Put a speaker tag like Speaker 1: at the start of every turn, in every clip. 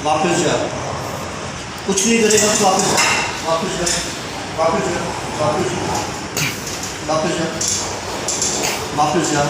Speaker 1: वापस जा, कुछ नहीं करेगा तो वापस जा, वापस जा, वापस जा, वापस जा, वापस जा, वापस जा।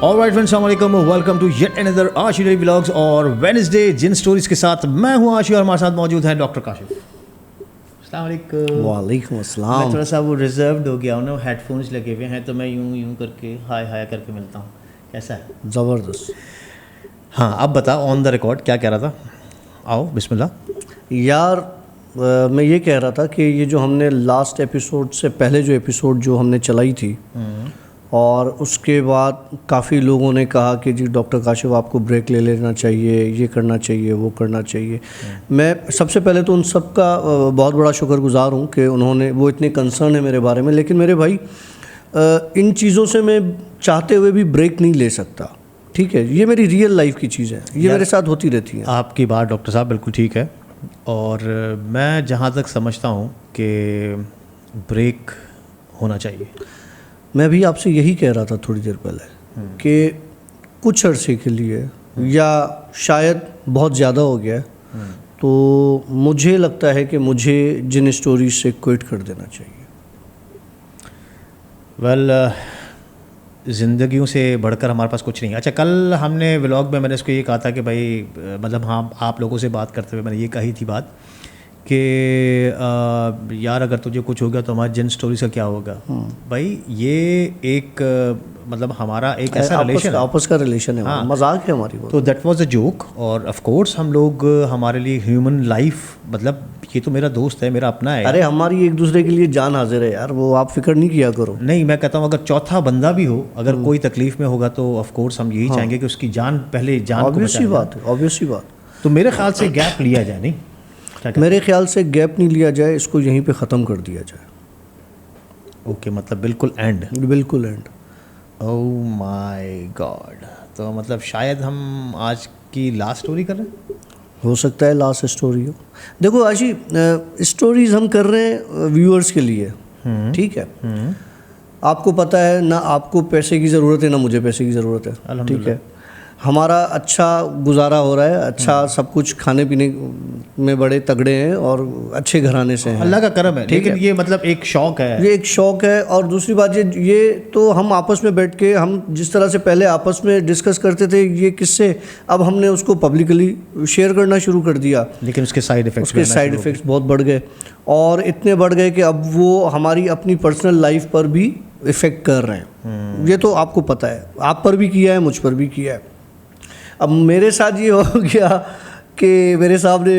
Speaker 2: ऑलराइट फ्रेंड्स, अस्सलाम वालेकुम, वेलकम टू येट अनदर आशी डेली व्लॉग्स और वेडनेसडे जिन स्टोरीज के साथ मैं हूं आशी और हमारे साथ मौजूद हैं डॉक्टर काशिफ। अस्सलाम वालेकुम।
Speaker 3: वालेकुम अस्सलाम।
Speaker 2: मैं थोड़ा सा वो रिजर्व्ड हो गया हूँ ना, हेडफोन्स लगे हुए हैं तो मैं यूं करके हाय हाय करके मिलता हूँ। कैसा है?
Speaker 3: ज़बरदस्त।
Speaker 2: हाँ, अब बता ऑन द रिकॉर्ड क्या कह रहा था। आओ बिस्मिल्लाह।
Speaker 3: यार मैं ये कह रहा था कि ये जो हमने लास्ट एपिसोड से पहले जो एपिसोड जो हमने चलाई थी और उसके बाद काफ़ी लोगों ने कहा कि जी डॉक्टर काशिफ आपको ब्रेक ले लेना चाहिए, ये करना चाहिए, वो करना चाहिए। मैं सबसे पहले तो उन सब का बहुत बड़ा शुक्रगुजार हूँ कि उन्होंने वो इतने कंसर्न है मेरे बारे में। लेकिन मेरे भाई इन चीज़ों से मैं चाहते हुए भी ब्रेक नहीं ले सकता, ठीक है? ये मेरी रियल लाइफ की चीज़ है, ये मेरे साथ होती रहती है।
Speaker 2: आपकी बात डॉक्टर साहब बिल्कुल ठीक है और मैं जहाँ तक समझता हूँ कि ब्रेक होना चाहिए।
Speaker 3: मैं भी आपसे यही कह रहा था थोड़ी देर पहले कि कुछ अरसे के लिए या शायद बहुत ज़्यादा हो गया है, तो मुझे लगता है कि मुझे जिन स्टोरीज से क्विट कर देना चाहिए।
Speaker 2: ज़िंदगियों से बढ़कर हमारे पास कुछ नहीं। अच्छा, कल हमने व्लॉग में मैंने इसको ये कहा था कि भाई मतलब हाँ, आप लोगों से बात करते हुए मैंने ये कही थी बात कि यार अगर तुझे कुछ हो गया तो हमारी जिन स्टोरीज का क्या होगा। भाई ये एक मतलब हमारा एक ऐसा रिलेशन,
Speaker 3: आपस का रिलेशन है,
Speaker 2: हाँ,
Speaker 3: मजाक है हमारी।
Speaker 2: तो दैट वाज अ जोक। और ऑफ कोर्स हम लोग हमारे लिए ह्यूमन लाइफ, मतलब ये तो मेरा दोस्त है, मेरा अपना है।
Speaker 3: अरे हमारी एक दूसरे के लिए जान हाजिर है यार, वो आप फिक्र नहीं किया करो।
Speaker 2: नहीं, मैं कहता हूँ अगर चौथा बंदा भी हो, अगर कोई तकलीफ में होगा तो ऑफ कोर्स हम यही चाहेंगे कि उसकी जान पहले जान को
Speaker 3: ऑब्वियसली बात है, ऑब्वियसली बात।
Speaker 2: तो मेरे ख्याल से गैप लिया जाए। नहीं,
Speaker 3: मेरे ख्याल से गैप नहीं लिया जाए, इसको यहीं पे ख़त्म कर दिया जाए।
Speaker 2: ओके, मतलब बिल्कुल एंड।
Speaker 3: बिल्कुल एंड।
Speaker 2: Oh my God. तो मतलब शायद हम आज की लास्ट स्टोरी कर रहे हैं।
Speaker 3: हो सकता है लास्ट स्टोरी हो। देखो आशी, स्टोरीज हम कर रहे हैं व्यूअर्स के लिए, ठीक है? आपको पता है ना, आपको पैसे की ज़रूरत है ना मुझे पैसे की ज़रूरत है, ठीक है? हमारा अच्छा गुजारा हो रहा है, अच्छा सब कुछ, खाने पीने में बड़े तगड़े हैं और अच्छे घराने से हैं,
Speaker 2: अल्लाह का करम है। लेकिन ये मतलब एक शौक़ है,
Speaker 3: ये एक शौक़ है। और दूसरी बात ये तो हम आपस में बैठ के, हम जिस तरह से पहले आपस में डिस्कस करते थे ये किस्से, अब हमने उसको पब्लिकली शेयर करना शुरू कर दिया।
Speaker 2: लेकिन उसके साइड इफ़ेक्ट्स
Speaker 3: बहुत बढ़ गए और इतने बढ़ गए कि अब वो हमारी अपनी पर्सनल लाइफ पर भी इफ़ेक्ट कर रहे हैं। ये तो आपको पता है, आप पर भी किया है, मुझ पर भी किया है। अब मेरे साथ ये हो गया कि मेरे सामने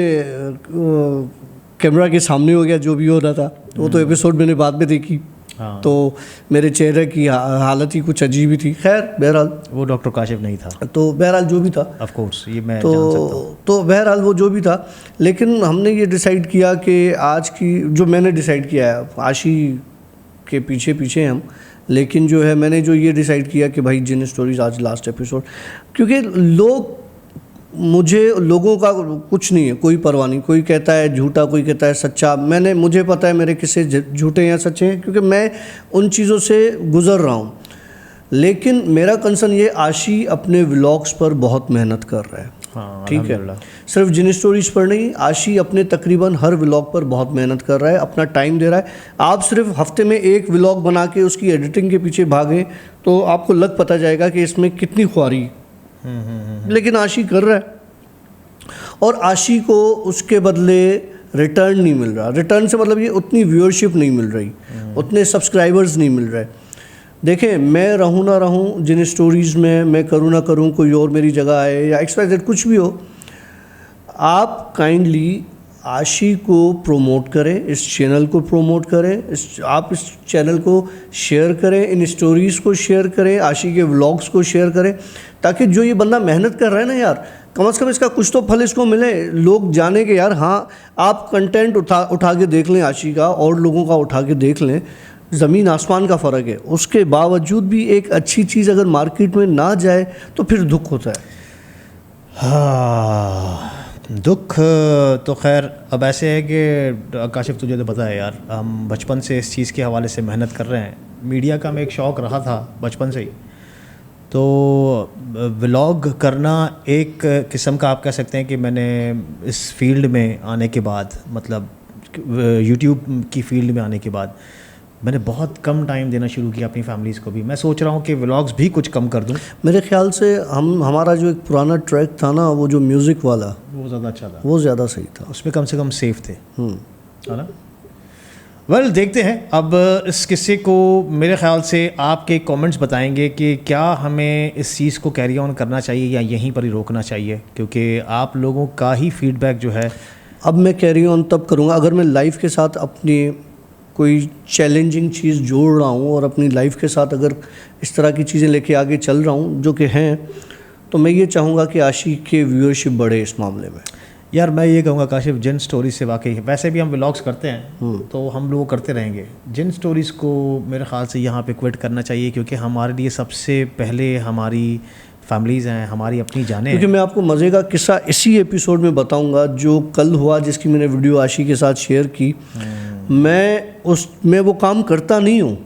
Speaker 3: कैमरा के सामने हो गया जो भी हो रहा था। वो तो एपिसोड मैंने बाद में देखी, हाँ। तो मेरे चेहरे की हालत ही कुछ अजीब ही थी। खैर बहरहाल
Speaker 2: वो डॉक्टर काशिफ नहीं था,
Speaker 3: तो बहरहाल जो भी था,
Speaker 2: ऑफ कोर्स ये मैं जान सकता हूं।
Speaker 3: तो बहरहाल वो जो भी था, लेकिन हमने ये डिसाइड किया कि आज की जो मैंने डिसाइड किया है, आशी के पीछे पीछे हम, लेकिन जो है मैंने जो ये डिसाइड किया कि भाई जिन स्टोरीज आज लास्ट एपिसोड, क्योंकि मुझे लोगों का कुछ नहीं है, कोई परवाह नहीं। कोई कहता है झूठा, कोई कहता है सच्चा। मुझे पता है मेरे किस्से झूठे या सच्चे हैं, क्योंकि मैं उन चीज़ों से गुज़र रहा हूँ। लेकिन मेरा कंसर्न ये, आशी अपने व्लॉग्स पर बहुत मेहनत कर रहा है, हाँ, ठीक है? सिर्फ जिन स्टोरीज पर नहीं, आशी अपने तकरीबन हर व्लॉग पर बहुत मेहनत कर रहा है, अपना टाइम दे रहा है। आप सिर्फ हफ्ते में एक व्लॉग बना के उसकी एडिटिंग के पीछे भागे तो आपको लग पता जाएगा कि इसमें कितनी ख्वारी। लेकिन आशी कर रहा है और आशी को उसके बदले रिटर्न नहीं मिल रहा। रिटर्न से मतलब ये उतनी व्यूअरशिप नहीं मिल रही, उतने सब्सक्राइबर्स नहीं मिल रहे। देखें, मैं रहूँ ना रहूँ जिन स्टोरीज़ में, मैं करूँ ना करूँ, कोई और मेरी जगह आए या XYZ कुछ भी हो, आप काइंडली आशी को प्रोमोट करें, इस चैनल को प्रोमोट करें, आप इस चैनल को शेयर करें, इन स्टोरीज़ को शेयर करें, आशी के व्लॉग्स को शेयर करें, ताकि जो ये बंदा मेहनत कर रहा है ना यार, कम से कम इसका कुछ तो फल इसको मिले। लोग जाने कि यार हाँ, आप कंटेंट उठा के देख लें आशी का और लोगों का उठा के देख लें, ज़मीन आसमान का फ़र्क है, उसके बावजूद भी एक अच्छी चीज़ अगर मार्केट में ना जाए तो फिर दुख होता है।
Speaker 2: हाँ, दुख तो खैर अब ऐसे है कि काशिफ तुझे तो पता है यार, हम बचपन से इस चीज़ के हवाले से मेहनत कर रहे हैं। मीडिया का हमें एक शौक़ रहा था बचपन से ही, तो व्लॉग करना एक किस्म का आप कह सकते हैं कि मैंने इस फील्ड में आने के बाद, मतलब यूट्यूब की फील्ड में आने के बाद मैंने बहुत कम टाइम देना शुरू किया अपनी फैमिलीज़ को भी। मैं सोच रहा हूँ कि व्लॉग्स भी कुछ कम कर दूँ।
Speaker 3: मेरे ख्याल से हमारा जो एक पुराना ट्रैक था ना, वो जो म्यूज़िक वाला,
Speaker 2: वो ज़्यादा अच्छा था,
Speaker 3: वो ज़्यादा सही था,
Speaker 2: उसमें कम से कम सेफ थे, है ना। वेल देखते हैं अब इस किस्से को। मेरे ख्याल से आपके कमेंट्स बताएंगे कि क्या हमें इस चीज़ को कैरी ऑन करना चाहिए या यहीं पर ही रोकना चाहिए, क्योंकि आप लोगों का ही फीडबैक जो है।
Speaker 3: अब मैं कैरी ऑन तब करूँगा अगर मैं लाइफ के साथ अपनी कोई चैलेंजिंग चीज़ जोड़ रहा हूँ और अपनी लाइफ के साथ अगर इस तरह की चीज़ें लेके आगे चल रहा हूँ जो कि हैं, तो मैं ये चाहूँगा कि आशिक के व्यूअरशिप बढ़े इस मामले में।
Speaker 2: यार मैं ये कहूँगा काशिफ, जिन स्टोरीज से वाकई वैसे भी हम व्लॉग्स करते हैं तो हम लोग करते रहेंगे, जिन स्टोरीज़ को मेरे ख़्याल से यहाँ पे क्विट करना चाहिए, क्योंकि हमारे लिए सबसे पहले हमारी फैमिलीज़ हैं, हमारी अपनी जानें हैं।
Speaker 3: क्योंकि मैं आपको मज़े का किस्सा इसी एपिसोड में बताऊंगा जो कल हुआ, जिसकी मैंने वीडियो आशी के साथ शेयर की। मैं वो काम करता नहीं हूँ,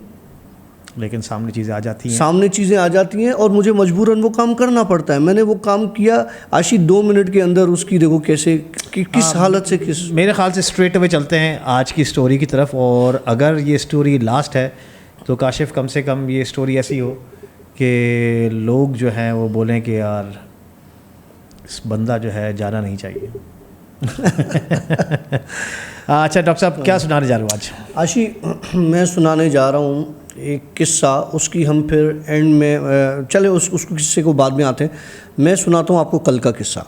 Speaker 2: लेकिन सामने चीज़ें आ जाती हैं,
Speaker 3: सामने चीज़ें आ जाती हैं और मुझे मजबूरन वो काम करना पड़ता है। मैंने वो काम किया, आशी 2 मिनट के अंदर उसकी देखो कैसे किस हालत से किस।
Speaker 2: मेरे ख्याल से स्ट्रेट अवे चलते हैं आज की स्टोरी की तरफ। और अगर ये स्टोरी लास्ट है तो काशिफ कम से कम ये स्टोरी ऐसी हो कि लोग जो हैं वो बोलें कि यार इस बंदा जो है जाना नहीं चाहिए। अच्छा डॉक्टर साहब, क्या सुनाने जा रहे हो आज?
Speaker 3: आशी, मैं सुनाने जा रहा हूँ एक किस्सा, उसकी हम फिर एंड में चले उसको किस्से को बाद में आते हैं। मैं सुनाता हूँ आपको कल का किस्सा।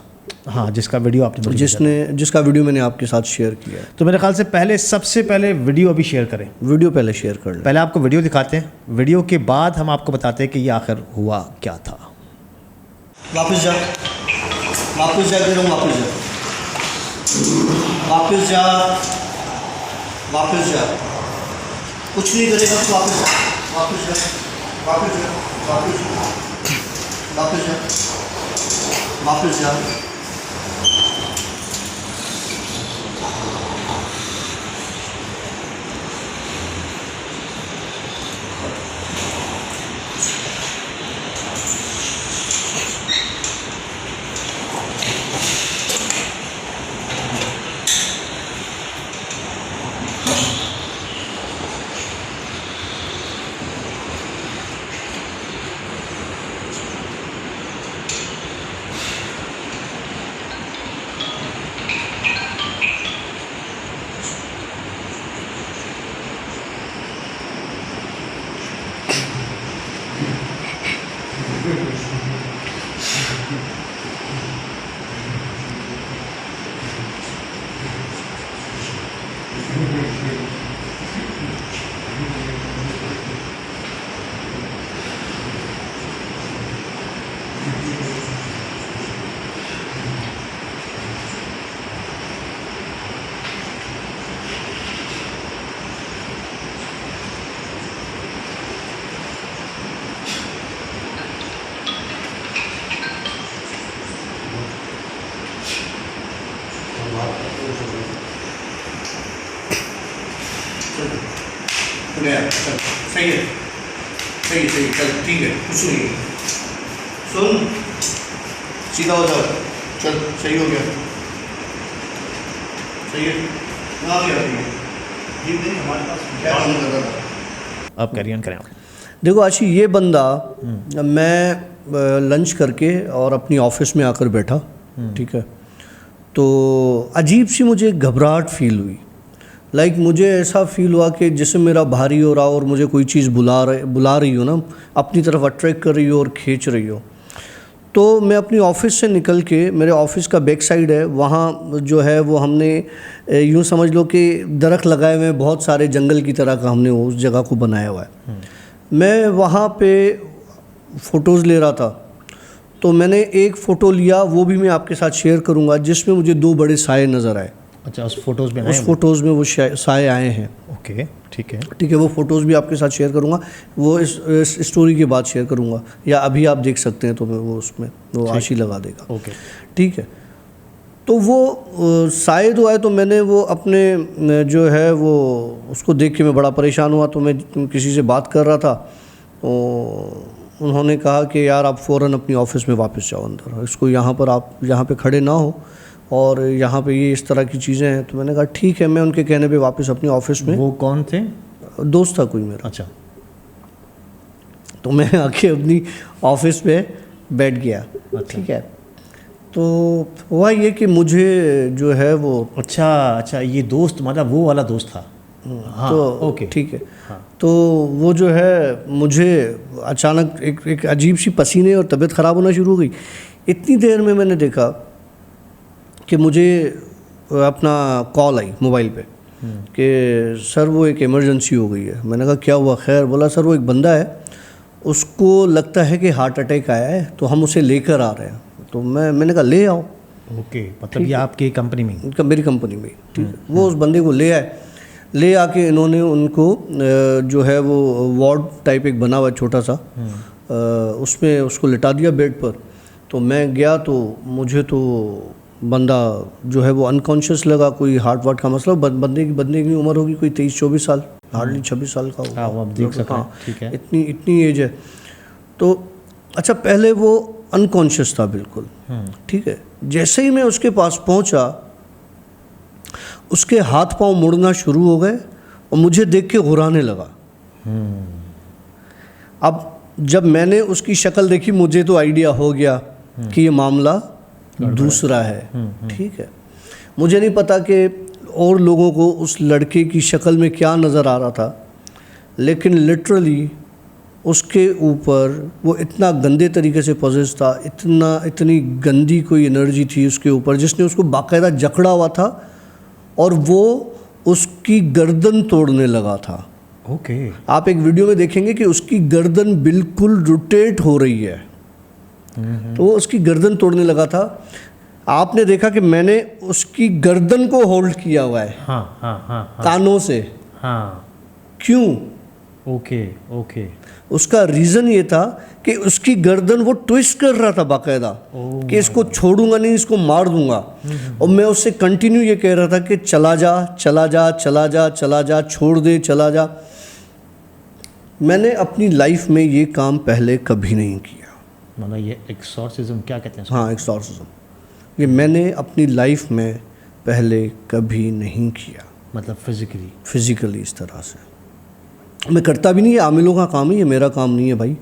Speaker 2: हाँ, जिसका वीडियो आपने
Speaker 3: जिसका वीडियो मैंने आपके साथ शेयर किया है।
Speaker 2: तो मेरे ख्याल से सबसे पहले वीडियो अभी शेयर करें।
Speaker 3: वीडियो पहले शेयर कर लें।
Speaker 2: पहले आपको वीडियो दिखाते हैं, वीडियो के बाद हम आपको बताते हैं कि ये आखिर हुआ क्या था।
Speaker 1: वापस जा, वापस जा, वापस जा, वापस जा, वापस जा। कुछ नहीं करेगा तो वापस जा, वापस जा, वापस जा, वापस जा, वापस जा, वापस जा। सही है, सही सही, चल ठीक है, कुछ नहीं है। सुन, सीधा हो जाओ, चल सही हो गया, सही है ना, क्या ठीक नहीं हमारे पास क्या काम कर रहा था।
Speaker 2: अब कैरी ऑन करें आप।
Speaker 3: देखो आशी, ये बंदा मैं लंच करके और अपनी ऑफिस में आकर बैठा, ठीक है, तो अजीब सी मुझे घबराहट फील हुई। लाइक मुझे ऐसा फील हुआ कि जैसे मेरा भारी हो रहा और मुझे कोई चीज़ बुला रही हो ना, अपनी तरफ अट्रैक्ट कर रही हो और खींच रही हो। तो मैं अपनी ऑफ़िस से निकल के, मेरे ऑफ़िस का बैक साइड है, वहाँ जो है वो हमने यूँ समझ लो कि दरख्त लगाए हुए बहुत सारे, जंगल की तरह का हमने उस जगह को बनाया हुआ है। मैं वहाँ पे फ़ोटोज़ ले रहा था, तो मैंने एक फ़ोटो लिया, वो भी मैं आपके साथ शेयर करूँगा, जिसमें मुझे 2 बड़े साए नज़र आए।
Speaker 2: अच्छा, उस फोटोज़ में
Speaker 3: उस
Speaker 2: आए
Speaker 3: फोटोज़ में वो साए आए हैं।
Speaker 2: ओके, ठीक है।
Speaker 3: ठीक है, वो फ़ोटोज़ भी आपके साथ शेयर करूँगा, वो इस स्टोरी के बाद शेयर करूँगा, या अभी आप देख सकते हैं तो मैं वो उसमें वो आशी लगा देगा।
Speaker 2: ओके,
Speaker 3: ठीक है, तो वो साए तो आए, तो मैंने वो अपने जो है वो उसको देख के मैं बड़ा परेशान हुआ। तो मैं किसी से बात कर रहा था, तो उन्होंने कहा कि यार आप फ़ौरन अपनी ऑफ़िस में वापस जाओ अंदर, इसको यहाँ पर आप यहाँ पे खड़े ना हो, और यहाँ पे ये इस तरह की चीज़ें हैं। तो मैंने कहा ठीक है, मैं उनके कहने पे वापस अपनी ऑफ़िस में,
Speaker 2: वो कौन थे?
Speaker 3: दोस्त था कोई मेरा,
Speaker 2: अच्छा,
Speaker 3: तो मैं आके अपनी ऑफ़िस में बैठ गया। ठीक है, तो हुआ ये कि मुझे जो है वो
Speaker 2: अच्छा, ये दोस्त मतलब वो वाला दोस्त था। हाँ,
Speaker 3: तो
Speaker 2: ओके,
Speaker 3: ठीक है,
Speaker 2: हाँ,
Speaker 3: तो वो जो है मुझे अचानक एक अजीब सी पसीने और तबीयत ख़राब होना शुरू हो गई। इतनी देर में मैंने देखा कि मुझे अपना कॉल आई मोबाइल पे कि सर वो एक इमरजेंसी हो गई है। मैंने कहा क्या हुआ? खैर, बोला सर वो एक बंदा है, उसको लगता है कि हार्ट अटैक आया है, तो हम उसे लेकर आ रहे हैं। तो मैंने कहा ले आओ।
Speaker 2: ओके, मतलब ये आपकी कंपनी में?
Speaker 3: मेरी कंपनी में, ठीक है। वो उस बंदे को ले आए, ले आके इन्होंने उनको जो है वो वार्ड टाइप एक बना हुआ छोटा सा, उसमें उसको लिटा दिया बेड पर। तो मैं गया तो मुझे तो बंदा जो है वो अनकॉन्शियस लगा, कोई हार्ट वार्ट का मसला। बंदे की उम्र होगी कोई 23-24 साल, हार्डली 26 साल का होगा।
Speaker 2: हाँ, वो आप देख सकते हैं, ठीक है।
Speaker 3: इतनी एज है। तो अच्छा, पहले वो अनकॉन्शियस था बिल्कुल, ठीक है। जैसे ही मैं उसके पास पहुंचा, उसके हाथ पांव मुड़ना शुरू हो गए और मुझे देख के घुराने लगा। अब जब मैंने उसकी शक्ल देखी, मुझे तो आइडिया हो गया कि ये मामला दूसरा है, ठीक है। मुझे नहीं पता कि और लोगों को उस लड़के की शक्ल में क्या नज़र आ रहा था, लेकिन लिटरली उसके ऊपर वो इतना गंदे तरीके से पॉजेस था, इतनी गंदी कोई एनर्जी थी उसके ऊपर, जिसने उसको बाकायदा जकड़ा हुआ था और वो उसकी गर्दन तोड़ने लगा था।
Speaker 2: ओके,
Speaker 3: आप एक वीडियो में देखेंगे कि उसकी गर्दन बिल्कुल रोटेट हो रही है, तो वो उसकी गर्दन तोड़ने लगा था। आपने देखा कि मैंने उसकी गर्दन को होल्ड किया हुआ है,
Speaker 2: हाँ,
Speaker 3: कानों से।
Speaker 2: हाँ,
Speaker 3: क्यों?
Speaker 2: ओके,
Speaker 3: उसका रीज़न ये था कि उसकी गर्दन वो ट्विस्ट कर रहा था बाकायदा कि इसको छोड़ूंगा नहीं, इसको मार दूंगा। और मैं उससे कंटिन्यू ये कह रहा था कि चला जा, चला जा, चला जा, चला जा, छोड़ दे, चला जा। मैंने अपनी लाइफ में ये काम पहले कभी नहीं किया।
Speaker 2: मतलब ये एक्सॉर्सिज्म क्या कहते हैं?
Speaker 3: हाँ, एक्सॉर्सिज्म, ये मैंने अपनी लाइफ में पहले कभी नहीं किया।
Speaker 2: मतलब
Speaker 3: फिजिकली इस तरह से मैं करता भी नहीं है। आमिलों का काम ही है, मेरा काम नहीं है भाई।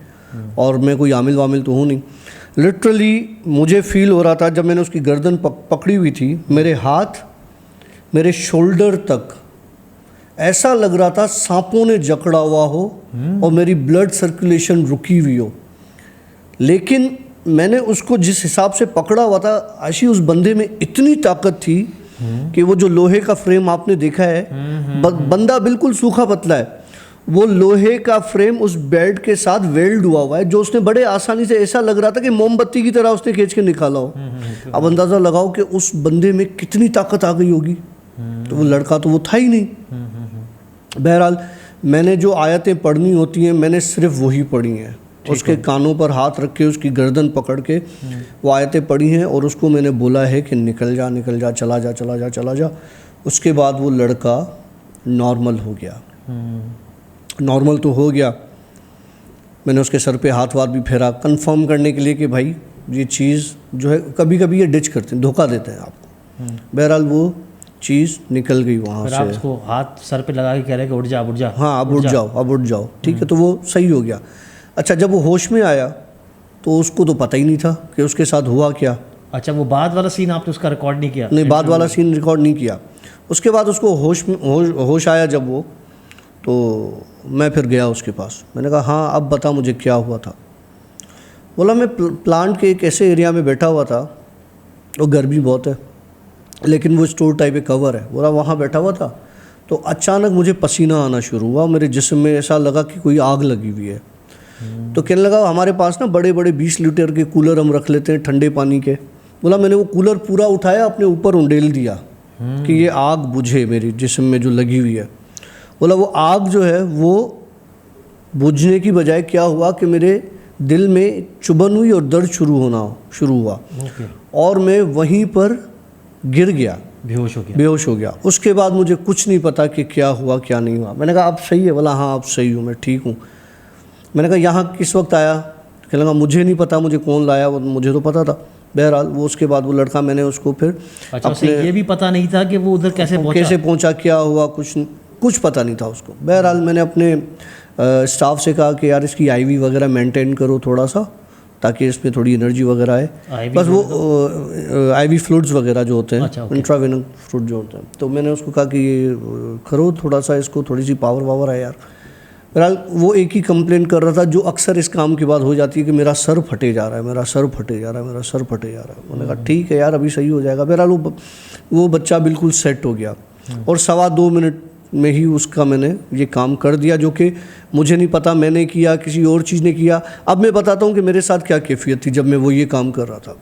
Speaker 3: और मैं कोई आमिल वामिल तो हूँ नहीं। लिटरली मुझे फील हो रहा था, जब मैंने उसकी गर्दन पकड़ी हुई थी, मेरे हाथ मेरे शोल्डर तक ऐसा लग रहा था सांपों ने जकड़ा हुआ हो और मेरी ब्लड सर्कुलेशन रुकी हुई हो। लेकिन मैंने उसको जिस हिसाब से पकड़ा हुआ था, आशी, उस बंदे में इतनी ताकत थी कि वो जो लोहे का फ्रेम आपने देखा है, बंदा बिल्कुल सूखा पतला है, वो लोहे का फ्रेम उस बेड के साथ वेल्ड हुआ है, जो उसने बड़े आसानी से, ऐसा लग रहा था कि मोमबत्ती की तरह उसने खींच के निकाला हो। अब अंदाज़ा लगाओ कि उस बंदे में कितनी ताकत आ गई होगी। तो वो लड़का तो वो था ही नहीं। बहरहाल मैंने जो आयतें पढ़नी होती हैं, मैंने सिर्फ वही पढ़ी हैं। उसके कानों पर हाथ रख के, उसकी गर्दन पकड़ के वो आयतें पढ़ी हैं, और उसको मैंने बोला है कि निकल जा, निकल जा, चला जा, चला जा, चला जा। उसके बाद वो लड़का नॉर्मल हो गया। नॉर्मल तो हो गया। मैंने उसके सर पे हाथ वाथ भी फेरा, कंफर्म करने के लिए कि भाई ये चीज़ जो है, कभी कभी ये डिच करते हैं, धोखा देते हैं आपको। बहरहाल वो चीज़ निकल गई वहाँ से।
Speaker 2: आप उसको हाथ सर पे लगा के कह रहे हैं कि उठ जा, उठ जा।
Speaker 3: हाँ, अब उठ जाओ, अब उठ जाओ, ठीक है। तो वो सही हो गया। अच्छा, जब वो होश में आया तो उसको तो पता ही नहीं था कि उसके साथ हुआ क्या।
Speaker 2: अच्छा, वो बाद वाला सीन आपने उसका रिकॉर्ड नहीं किया?
Speaker 3: नहीं, बाद वाला सीन रिकॉर्ड नहीं किया। उसके बाद उसको होश आया जब वो, तो मैं फिर गया उसके पास। मैंने कहा हाँ, अब बता मुझे क्या हुआ था। बोला मैं प्लांट के एक ऐसे एरिया में बैठा हुआ था, और गर्मी बहुत है, लेकिन वो स्टोर टाइप एक कवर है। बोला वहाँ बैठा हुआ था, तो अचानक मुझे पसीना आना शुरू हुआ। मेरे जिस्म में ऐसा लगा कि कोई आग लगी हुई है। तो कहने लगा हमारे पास ना बड़े बड़े 20 लीटर के कूलर हम रख लेते हैं ठंडे पानी के। बोला मैंने वो कूलर पूरा उठाया, अपने ऊपर उंडेल दिया, कि ये आग बुझे मेरी जिस्म में जो लगी हुई है। बोला वो आग जो है वो बुझने की बजाय क्या हुआ कि मेरे दिल में चुभन हुई और दर्द शुरू हुआ
Speaker 2: ओके।
Speaker 3: और मैं वहीं पर गिर गया, बेहोश हो गया। उसके बाद मुझे कुछ नहीं पता कि क्या हुआ क्या नहीं हुआ। मैंने कहा आप सही है? बोला हाँ आप सही हूँ, मैं ठीक हूँ। मैंने कहा यहाँ किस वक्त आया? कहने लगा मुझे नहीं पता, मुझे कौन लाया, वो मुझे तो पता था। बहरहाल वो उसके बाद वो लड़का, मैंने उसको फिर
Speaker 2: अच्छा, उसे ये भी पता नहीं था कि वो उधर कैसे
Speaker 3: पहुंचा, क्या हुआ, कुछ पता नहीं था उसको। बहरहाल मैंने अपने स्टाफ से कहा कि यार इसकी आईवी वगैरह मेंटेन करो थोड़ा सा, ताकि इसमें थोड़ी एनर्जी वगैरह आए। बस वो आईवी फ्लूइड्स वगैरह जो होते हैं, इंट्रावेनस फ्लूइड जो होते हैं, तो मैंने उसको कहा कि ये करो थोड़ा सा, इसको थोड़ी सी पावर आए यार। बहरहाल वो एक ही कंप्लेन कर रहा था जो अक्सर इस काम के बाद हो जाती है कि मेरा सर फटे जा रहा है, मेरा सर फटे जा रहा है। मैंने कहा ठीक है यार अभी सही हो जाएगा। बहरहाल वो बच्चा बिल्कुल सेट हो गया और 2.25 मिनट में ही उसका मैंने ये काम कर दिया, जो कि मुझे नहीं पता मैंने किया, किसी और चीज़ ने किया। अब मैं बताता हूँ कि मेरे साथ क्या कैफियत थी जब मैं वो ये काम कर रहा था।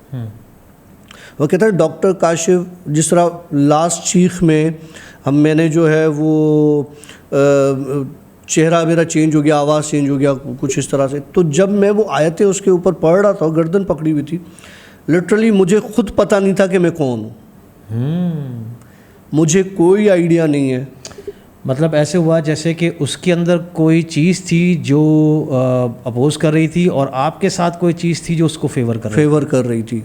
Speaker 3: वो कहता है डॉक्टर काशिफ, जिस तरह लास्ट चीख में मैंने जो है वो चेहरा मेरा चेंज हो गया, आवाज़ चेंज हो गया कुछ इस तरह से। तो जब मैं वो आयतें उसके ऊपर पढ़ रहा था, गर्दन पकड़ी हुई थी, लिटरली मुझे खुद पता नहीं था कि मैं कौन हूँ। मुझे कोई आइडिया नहीं है।
Speaker 2: मतलब ऐसे हुआ जैसे कि उसके अंदर कोई चीज़ थी जो अपोज कर रही थी और आपके साथ कोई चीज़ थी जो उसको फेवर कर रही थी।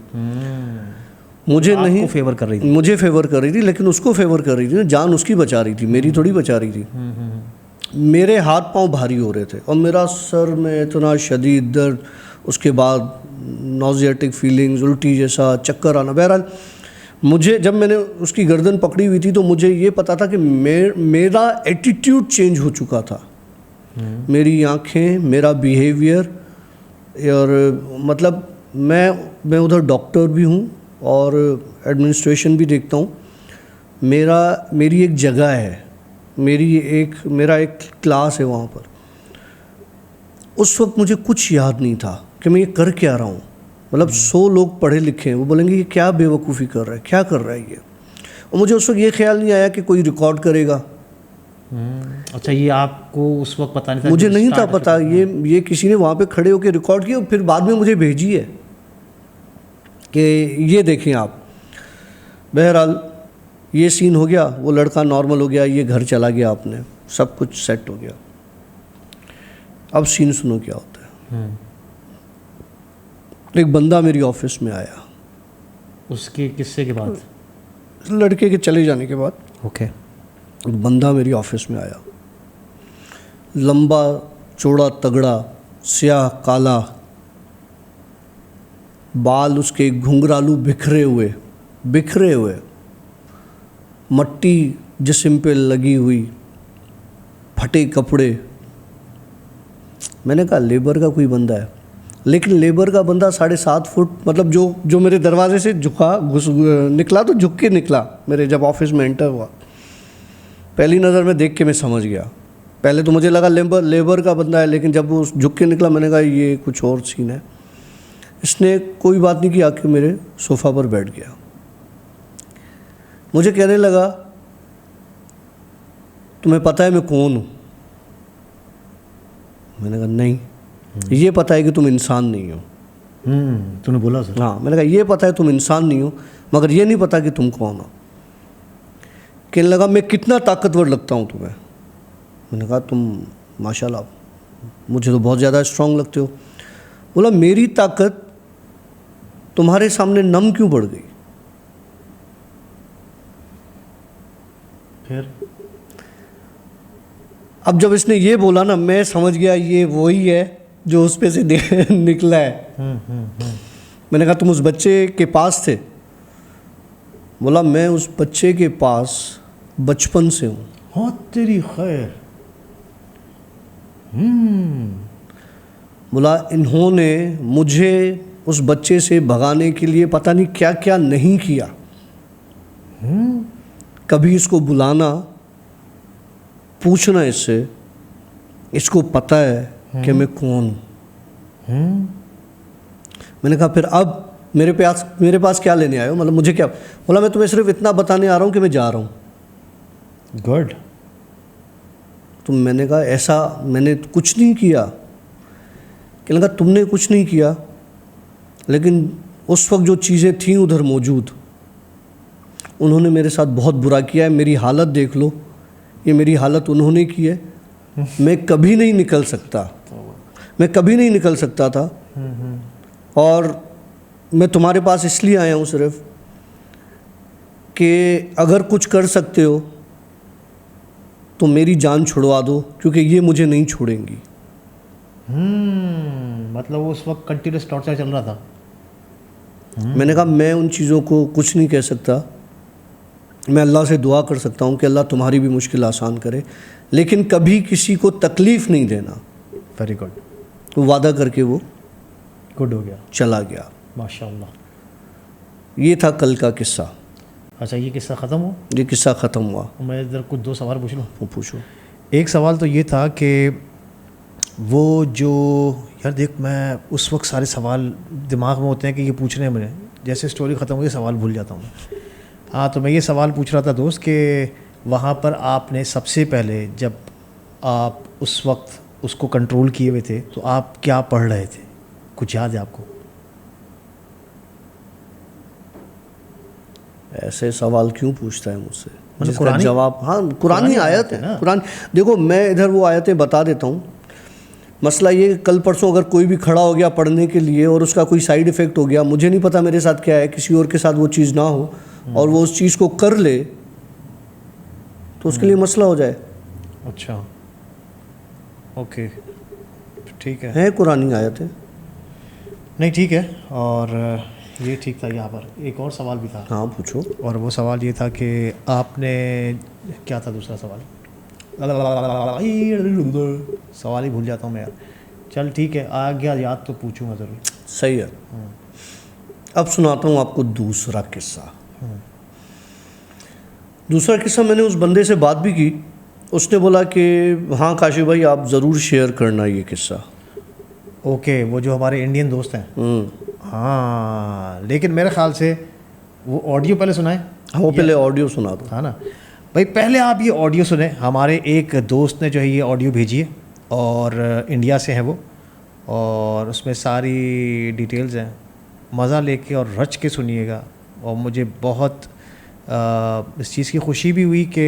Speaker 2: मुझे नहीं फेवर कर रही थी, मुझे फेवर कर रही थी, लेकिन उसको फेवर कर रही थी। जान उसकी बचा रही थी, मेरी थोड़ी बचा रही थी। मेरे हाथ पांव भारी हो रहे थे और मेरा सर में इतना शदीद दर्द, उसके बाद नॉजियाटिक फीलिंग्स, उल्टी जैसा, चक्कर आना। बहरहाल मुझे, जब मैंने उसकी गर्दन पकड़ी हुई थी तो मुझे ये पता था कि मेरा एटीट्यूड चेंज हो चुका था। मेरी आंखें, मेरा बिहेवियर, और मतलब मैं उधर डॉक्टर भी हूँ और एडमिनिस्ट्रेशन भी देखता हूँ। मेरी एक जगह है, मेरा एक क्लास है वहाँ पर। उस वक्त मुझे कुछ याद नहीं था कि मैं ये कर क्या रहा हूँ। मतलब 100 लोग पढ़े लिखे हैं, वो बोलेंगे ये क्या बेवकूफ़ी कर रहा है, क्या कर रहा है ये। और मुझे उस वक्त ये ख्याल नहीं आया कि कोई रिकॉर्ड करेगा। अच्छा, ये आपको उस वक्त पता नहीं था?
Speaker 3: मुझे नहीं था पता। ये किसी ने वहाँ पे खड़े होकर रिकॉर्ड किया और फिर बाद में मुझे भेजी है कि ये देखें आप। बहरहाल ये सीन हो गया, वो लड़का नॉर्मल हो गया, ये घर चला गया, आपने सब कुछ सेट हो गया। अब सीन सुनो क्या होता है। एक बंदा मेरी ऑफिस में आया
Speaker 2: उसके किस्से के बाद,
Speaker 3: लड़के के चले जाने के बाद।
Speaker 2: ओके।
Speaker 3: एक बंदा मेरी ऑफिस में आया, लंबा चौड़ा तगड़ा, स्याह काला, बाल उसके घुंघरालू बिखरे हुए, मट्टी जिस्म पे लगी हुई, फटे कपड़े। मैंने कहा लेबर का कोई बंदा है, लेकिन लेबर का बंदा 7.5 फुट, मतलब जो मेरे दरवाजे से निकला तो झुक के निकला मेरे, जब ऑफिस में एंटर हुआ। पहली नज़र में देख के मैं समझ गया। पहले तो मुझे लगा लेबर का बंदा है, लेकिन जब वो झुक के निकला मैंने कहा ये कुछ और सीन है। इसने कोई बात नहीं की, आके मेरे सोफ़ा पर बैठ गया। मुझे कहने लगा तुम्हें पता है मैं कौन हूँ? मैंने कहा नहीं। ये पता है कि तुम इंसान नहीं हो।
Speaker 2: तूने बोला सर?
Speaker 3: हाँ, मैंने कहा ये पता है तुम इंसान नहीं हो, मगर ये नहीं पता कि तुम कौन हो। कहने लगा मैं कितना ताकतवर लगता हूँ तुम्हें? मैंने कहा तुम माशाल्लाह मुझे तो बहुत ज़्यादा स्ट्रांग लगते हो। बोला मेरी ताकत तुम्हारे सामने नम क्यों पड़ गई?
Speaker 2: फिर
Speaker 3: अब जब इसने ये बोला ना, मैं समझ गया ये वही है जो उस पे से निकला है। मैंने कहा तुम उस बच्चे के पास थे? बोला मैं उस बच्चे के पास बचपन से हूँ।
Speaker 2: हाँ तेरी खैर।
Speaker 3: बोला इन्होंने मुझे उस बच्चे से भगाने के लिए पता नहीं क्या क्या नहीं किया। कभी इसको बुलाना, पूछना इससे, इसको पता है कि मैं कौन हूँ। मैंने कहा फिर अब मेरे पास क्या लेने आए हो, मतलब मुझे क्या? बोला मैं तुम्हें सिर्फ इतना बताने आ रहा हूँ कि मैं जा रहा हूँ।
Speaker 2: गुड।
Speaker 3: तो मैंने कहा ऐसा मैंने कुछ नहीं किया। कहने लगा तुमने कुछ नहीं किया, लेकिन उस वक्त जो चीज़ें थीं उधर मौजूद, उन्होंने मेरे साथ बहुत बुरा किया है। मेरी हालत देख लो, ये मेरी हालत उन्होंने की है। मैं कभी नहीं निकल सकता, मैं कभी नहीं निकल सकता था। और मैं तुम्हारे पास इसलिए आया हूँ सिर्फ कि अगर कुछ कर सकते हो तो मेरी जान छुड़वा दो, क्योंकि ये मुझे नहीं छोड़ेंगी।
Speaker 2: मतलब उस वक्त कंटिन्यूस टॉर्चर चल रहा था।
Speaker 3: मैंने कहा मैं उन चीज़ों को कुछ नहीं कह सकता, मैं अल्लाह से दुआ कर सकता हूँ कि अल्लाह तुम्हारी भी मुश्किल आसान करे, लेकिन कभी किसी को तकलीफ़ नहीं देना।
Speaker 2: Very good.
Speaker 3: तो वादा करके वो
Speaker 2: गुड हो गया,
Speaker 3: चला गया।
Speaker 2: माशाल्लाह।
Speaker 3: ये था कल का किस्सा।
Speaker 2: अच्छा, ये किस्सा ख़त्म हो?
Speaker 3: ये किस्सा ख़त्म हुआ।
Speaker 2: मैं इधर कुछ 2 सवाल पूछ लूँ।
Speaker 3: वो पूछो।
Speaker 2: एक सवाल तो ये था कि वो जो यार देख, मैं उस वक्त सारे सवाल दिमाग में होते हैं कि ये पूछने हैं मुझे, जैसे स्टोरी ख़त्म हुई सवाल भूल जाता हूँ मैं। हाँ, तो मैं ये सवाल पूछ रहा था दोस्त कि वहाँ पर आपने सबसे पहले जब आप उस वक्त उसको कंट्रोल किए हुए थे तो आप क्या पढ़ रहे थे? कुछ याद है आपको?
Speaker 3: ऐसे सवाल क्यों पूछता है मुझसे?
Speaker 2: मतलब
Speaker 3: जिसका जवाब, हाँ कुरानी आयत है ना। कुरान देखो, मैं इधर वो आयतें बता देता हूँ। मसला ये, कल परसों अगर कोई भी खड़ा हो गया पढ़ने के लिए और उसका कोई साइड इफ़ेक्ट हो गया, मुझे नहीं पता मेरे साथ क्या है, किसी और के साथ वो चीज़ ना हो और वो उस चीज़ को कर ले तो उसके लिए मसला हो जाए।
Speaker 2: अच्छा, ओके, ठीक है
Speaker 3: कुरानी आयत है।
Speaker 2: नहीं ठीक है, और ये ठीक था। यहाँ पर एक और सवाल भी था।
Speaker 3: हाँ पूछो।
Speaker 2: और वो सवाल ये था कि आपने, क्या था दूसरा सवाल? सवाल ही भूल जाता हूँ मैं यार। चल ठीक है, आ गया याद तो पूछूंगा ज़रूर।
Speaker 3: सही है। अब सुनाता हूँ आपको दूसरा किस्सा। दूसरा किस्सा, मैंने उस बंदे से बात भी की, उसने बोला कि हाँ काशिफ भाई आप ज़रूर शेयर करना ये किस्सा।
Speaker 2: ओके, वो जो हमारे इंडियन दोस्त हैं। हाँ, लेकिन मेरे ख्याल से वो ऑडियो पहले सुनाए।
Speaker 3: हाँ, वो पहले ऑडियो सुना दो।
Speaker 2: हाँ ना भाई, पहले आप ये ऑडियो सुने। हमारे एक दोस्त ने जो है ये ऑडियो भेजी है और इंडिया से हैं वो, और उसमें सारी डिटेल्स हैं। मज़ा लेके और रच के सुनिएगा। और मुझे बहुत इस चीज़ की खुशी भी हुई कि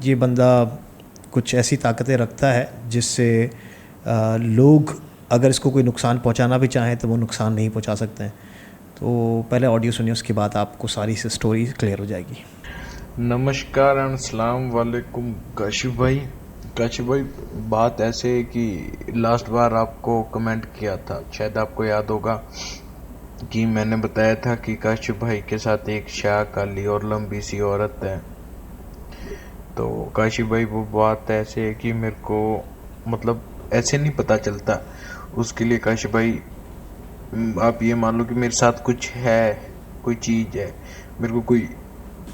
Speaker 2: ये बंदा कुछ ऐसी ताकतें रखता है जिससे लोग अगर इसको कोई नुकसान पहुंचाना भी चाहें तो वो नुकसान नहीं पहुंचा सकते हैं। तो पहले ऑडियो सुनिए, उसके बाद आपको सारी स्टोरी क्लियर हो जाएगी।
Speaker 4: नमस्कार, अस्सलाम वालेकुम काशिफ भाई, बात ऐसे है कि लास्ट बार आपको कमेंट किया था, शायद आपको याद होगा कि मैंने बताया था कि काशिफ भाई के साथ एक शाह काली और लंबी सी औरत है। तो काशिफ भाई वो बात ऐसे है कि मेरे को मतलब ऐसे नहीं पता चलता। उसके लिए काशिफ भाई आप ये मान लो कि मेरे साथ कुछ है, कोई चीज़ है, मेरे को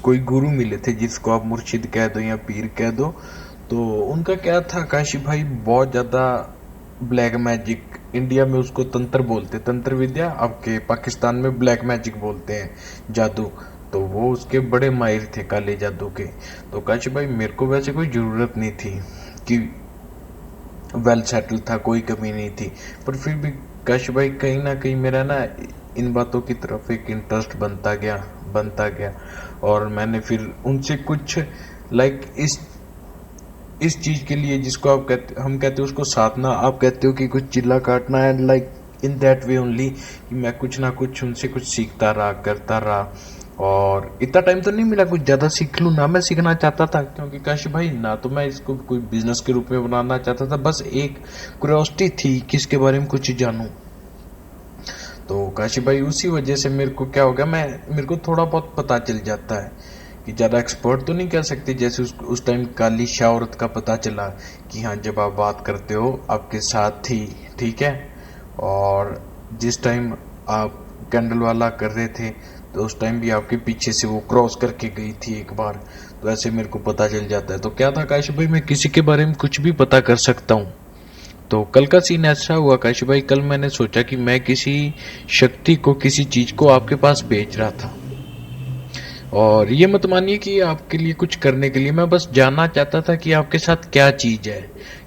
Speaker 4: कोई गुरु मिले थे जिसको आप मुर्शिद कह दो या पीर कह दो। तो उनका क्या था काशिफ भाई, बहुत ज़्यादा ब्लैक मैजिक, इंडिया में उसको तंत्र बोलते, तंत्र विद्या, आपके पाकिस्तान में ब्लैक मैजिक बोलते हैं, जादू। तो वो उसके बड़े माहिर थे काले जादू के। तो काशिफ भाई मेरे को वैसे कोई ज़रूरत नहीं थी कि वेल सेटल था, कोई कमी नहीं थी, पर फिर भी काशिफ भाई कहीं ना कहीं मेरा ना इन बातों की तरफ एक इंटरेस्ट बनता गया और मैंने फिर उनसे कुछ लाइक इस चीज़ के लिए जिसको हम कहते हो उसको साधना, आप कहते हो कि कुछ चिल्ला काटना है, like in that way only, कि मैं कुछ ना कुछ उनसे कुछ सीखता रहा, करता रहा। और इतना टाइम तो नहीं मिला कुछ ज़्यादा सीख लूँ ना, मैं सीखना चाहता था, क्योंकि काशिफ भाई ना तो मैं इसको कोई बिजनेस के रूप में बनाना चाहता था, बस एक क्यूरियोसिटी थी कि इसके बारे में कुछ जानूँ। तो काशिफ भाई उसी वजह से मेरे को क्या हो गया, मेरे को थोड़ा बहुत पता चल जाता है कि ज़्यादा एक्सपर्ट तो नहीं कह सकते। जैसे उस टाइम काली शाह औरत का पता चला कि हाँ जब आप बात करते हो आपके साथ थी, ठीक है, और जिस टाइम आप कैंडल वाला कर रहे थे तो उस टाइम भी आपके पीछे से वो क्रॉस करके गई थी एक बार। तो ऐसे मेरे को पता चल जाता है। तो क्या था काशिफ भाई, मैं किसी के बारे में कुछ भी पता कर सकता हूँ, तो कल का सीन ऐसा हुआ काशी भाई, कल मैंने सोचा कि मैं किसी शक्ति को, किसी चीज को आपके पास भेज रहा था, और ये मत मानिए कि आपके लिए कुछ करने के लिए, मैं बस जानना चाहता था कि आपके साथ क्या चीज है,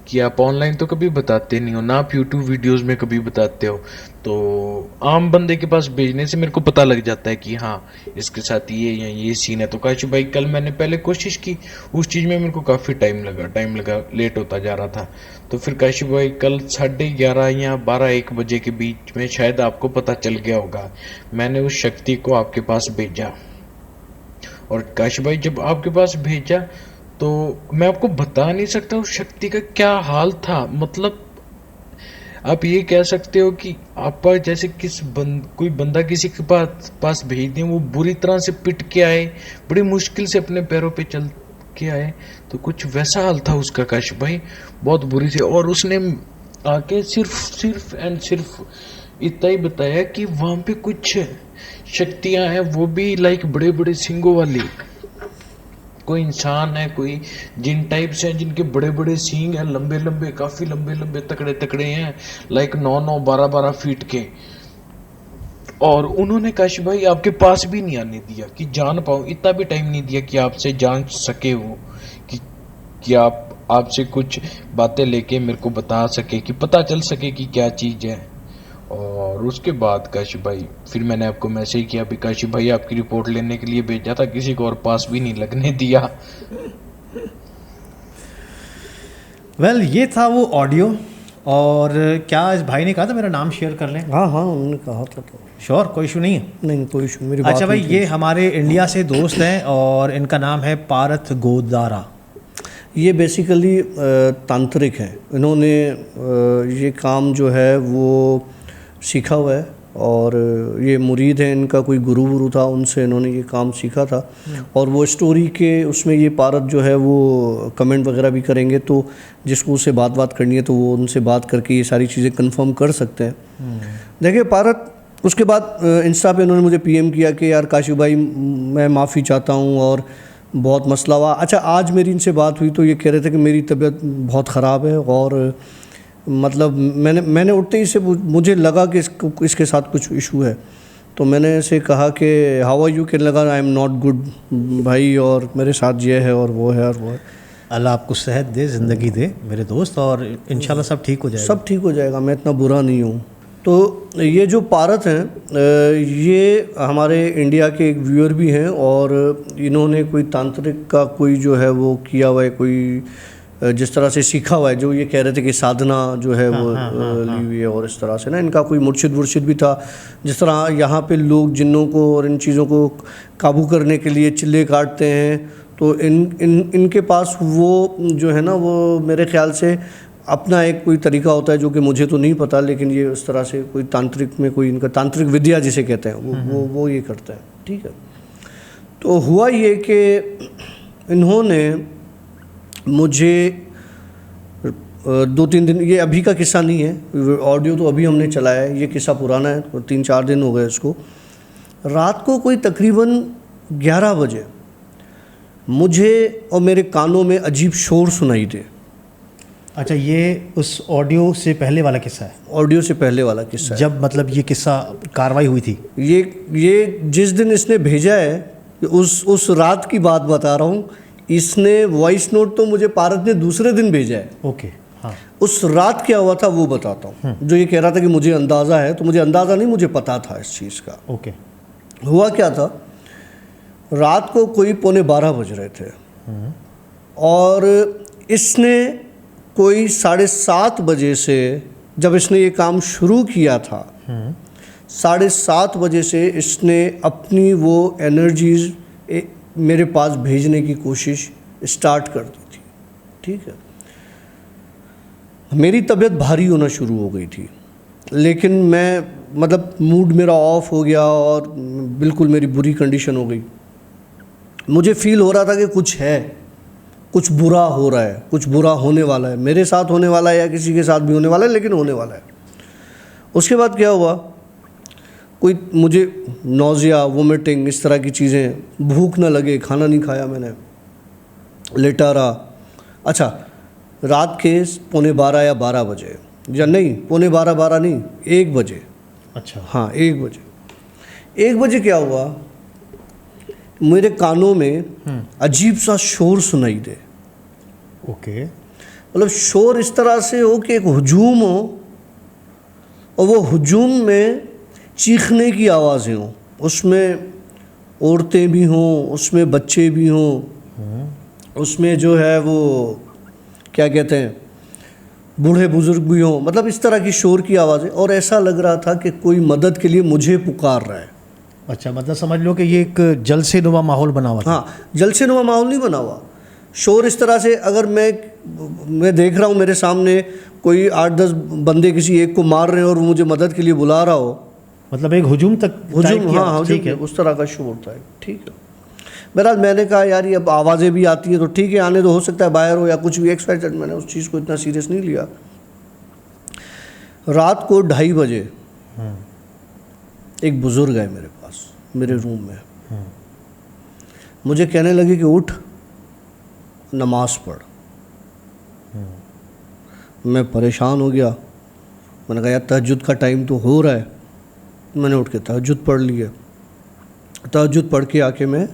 Speaker 4: कि आप ऑनलाइन तो कभी बताते नहीं हो ना, आप यूट्यूब वीडियोस में कभी बताते हो, तो आम बंदे के पास भेजने से मेरे को पता लग जाता है कि हाँ इसके साथ ये या ये सीन है। तो काशी भाई कल मैंने पहले कोशिश की, उस चीज में मेरे को काफी टाइम लगा, लेट होता जा रहा था। तो फिर काशी भाई कल 11:30 या 12-1 बजे के बीच में, शायद आपको पता चल गया होगा, मैंने उस शक्ति को आपके पास भेजा। और काशी भाई जब आपके पास भेजा तो मैं आपको बता नहीं सकता उस शक्ति का क्या हाल था। मतलब आप ये कह सकते हो कि आप जैसे कोई बंदा किसी के पास भेज दें, वो बुरी तरह से पिट के आए, बड़ी मुश्किल से अपने पैरों पे चल के आए, तो कुछ वैसा हाल था उसका काशी भाई, बहुत बुरी से। और उसने आके सिर्फ एंड सिर्फ इतना ही बताया कि वहां पे कुछ शक्तियां हैं, वो भी लाइक बड़े बड़े सिंगों वाली, कोई इंसान है, कोई जिन टाइप से हैं, जिनके बड़े बड़े सींग हैं, लंबे लंबे, काफी लंबे लंबे, तकड़े तकड़े हैं, लाइक 9-9, 12-12 फीट के। और उन्होंने काशी भाई आपके पास भी नहीं आने दिया कि जान पाओ, इतना भी टाइम नहीं दिया कि आपसे जान सके वो, कि आपसे कुछ बातें लेके मेरे को बता सके, कि पता चल सके कि क्या चीज है। और उसके बाद काशी भाई फिर मैंने आपको मैसेज किया, भी काशी भाई आपकी रिपोर्ट लेने के लिए भेजा था, किसी को और पास भी नहीं लगने दिया।
Speaker 2: वेल ये था वो ऑडियो। और क्या इस भाई ने कहा था मेरा नाम शेयर कर लें?
Speaker 3: हाँ हाँ, उन्होंने कहा था। तो
Speaker 2: श्योर, कोई इशू नहीं है?
Speaker 3: नहीं, कोई इशू, मेरी बात
Speaker 2: अच्छा भाई,
Speaker 3: नहीं थी।
Speaker 2: ये हमारे इंडिया से दोस्त हैं और इनका नाम है पारथ गोदारा।
Speaker 3: ये बेसिकली तांत्रिक हैं। इन्होंने ये काम जो है वो सीखा हुआ है, और ये मुरीद हैं, इनका कोई गुरु था, उनसे इन्होंने ये काम सीखा था। और वो स्टोरी के उसमें ये पारत जो है वो कमेंट वगैरह भी करेंगे, तो जिसको उससे बात करनी है तो वो उनसे बात करके ये सारी चीज़ें कंफर्म कर सकते हैं। देखिए पारत, उसके बाद इंस्टा पे इन्होंने मुझे पीएम किया कि यार काशी भाई मैं माफ़ी चाहता हूँ और बहुत मसला हुआ। अच्छा, आज मेरी इनसे बात हुई तो ये कह रहे थे कि मेरी तबीयत बहुत ख़राब है, और मतलब मैंने उठते ही से मुझे लगा कि इसके साथ कुछ इशू है, तो मैंने इसे कहा कि हाउ आर यू, कहने लगा आई एम नॉट गुड भाई, और मेरे साथ ये है और वो है और वो है।
Speaker 2: अल्लाह आपको सेहत दे, ज़िंदगी दे मेरे दोस्त, और इंशाल्लाह सब ठीक हो जाएगा।
Speaker 3: सब ठीक हो जाएगा, मैं इतना बुरा नहीं हूँ। तो ये जो पारत हैं, ये हमारे इंडिया के एक व्यूअर भी हैं, और इन्होंने कोई तांत्रिक का कोई जो है वो किया हुआ है, कोई जिस तरह से सीखा हुआ है, जो ये कह रहे थे कि साधना जो है वो ली हुई है, और इस तरह से ना इनका कोई मुर्शिद भी था। जिस तरह यहाँ पे लोग जिन्नों को और इन चीज़ों को काबू करने के लिए चिल्ले काटते हैं, तो इनके पास वो जो है ना, वो मेरे ख्याल से अपना एक कोई तरीका होता है, जो कि मुझे तो नहीं पता, लेकिन ये इस तरह से कोई तांत्रिक में कोई इनका तांत्रिक विद्या जिसे कहते हैं वो ये करते हैं। ठीक है, तो हुआ ये कि इन्होंने मुझे 2-3 दिन, ये अभी का किस्सा नहीं है, ऑडियो तो अभी हमने चलाया है, ये किस्सा पुराना है, 3-4 दिन हो गए इसको। रात को कोई तकरीबन 11 बजे मुझे और मेरे कानों में अजीब शोर सुनाई दे।
Speaker 2: अच्छा, ये उस ऑडियो से पहले वाला किस्सा है?
Speaker 3: ऑडियो से पहले वाला किस्सा है।
Speaker 2: जब मतलब ये किस्सा कार्रवाई हुई थी?
Speaker 3: ये जिस दिन इसने भेजा है, उस रात की बात बता रहा हूँ। इसने वॉइस नोट तो मुझे पारत ने दूसरे दिन भेजा है।
Speaker 2: ओके, हाँ।
Speaker 3: उस रात क्या हुआ था वो बताता हूँ। जो ये कह रहा था कि मुझे अंदाज़ा है, तो मुझे अंदाज़ा नहीं, मुझे पता था इस चीज़ का।
Speaker 2: ओके।
Speaker 3: हुआ क्या था, रात को कोई 11:15 बज रहे थे, और इसने कोई 7:30 बजे से, जब इसने ये काम शुरू किया था, 7:30 बजे से इसने अपनी वो एनर्जीज मेरे पास भेजने की कोशिश स्टार्ट कर दी थी। ठीक है, मेरी तबीयत भारी होना शुरू हो गई थी, लेकिन मैं मतलब मूड मेरा ऑफ हो गया और बिल्कुल मेरी बुरी कंडीशन हो गई। मुझे फील हो रहा था कि कुछ है, कुछ बुरा हो रहा है, कुछ बुरा होने वाला है, मेरे साथ होने वाला है या किसी के साथ भी होने वाला है, लेकिन होने वाला है। उसके बाद क्या हुआ, कोई मुझे नौजिया, वोमिटिंग, इस तरह की चीज़ें, भूख ना लगे, खाना नहीं खाया मैंने, लेटा रहा। अच्छा, रात के 11:15 या 12 बजे या नहीं, पौने 12 नहीं, 1 बजे।
Speaker 2: अच्छा।
Speaker 3: हाँ 1 बजे। 1 बजे क्या हुआ, मेरे कानों में अजीब सा शोर सुनाई दे।
Speaker 2: ओके।
Speaker 3: मतलब शोर इस तरह से हो कि एक हुजूम हो, और वो हुजूम में चीखने की आवाज़ें हों, उसमें औरतें भी हों, उसमें बच्चे भी हों, उसमें जो है वो क्या कहते हैं बूढ़े बुजुर्ग भी हों, मतलब इस तरह की शोर की आवाज़ें। और ऐसा लग रहा था कि कोई मदद के लिए मुझे पुकार रहा है।
Speaker 2: अच्छा, मतलब समझ लो कि ये एक जलसेनुमा माहौल बना हुआ था।
Speaker 3: हाँ, जलसेनुमा माहौल नहीं बना हुआ, शोर इस तरह से, अगर मैं देख रहा हूँ मेरे सामने कोई 8-10 बंदे किसी एक को मार रहे हैं और वो मुझे मदद के लिए बुला रहा हो,
Speaker 2: मतलब एक हुजूम तक
Speaker 3: हुजूम,
Speaker 2: टाइप की
Speaker 3: हाँ
Speaker 2: आवाज़,
Speaker 3: हुजूम,
Speaker 2: ठीक है।
Speaker 3: उस तरह का शोर था। ठीक है, बहरहाल मैंने कहा यार ये अब आवाज़ें भी आती हैं तो ठीक है, आने तो, हो सकता है बाहर हो या कुछ भी, एक्सपेक्टेड। मैंने उस चीज़ को इतना सीरियस नहीं लिया। रात को 2:30 बजे एक बुज़ुर्ग है मेरे पास, मेरे रूम में, मुझे कहने लगे कि उठ नमाज पढ़। मैं परेशान हो गया, मैंने कहा यार तहज्जुद का टाइम तो हो रहा है। मैंने उठ के तहज्जुद पढ़ लिया। तहज्जुद पढ़ के आके मैं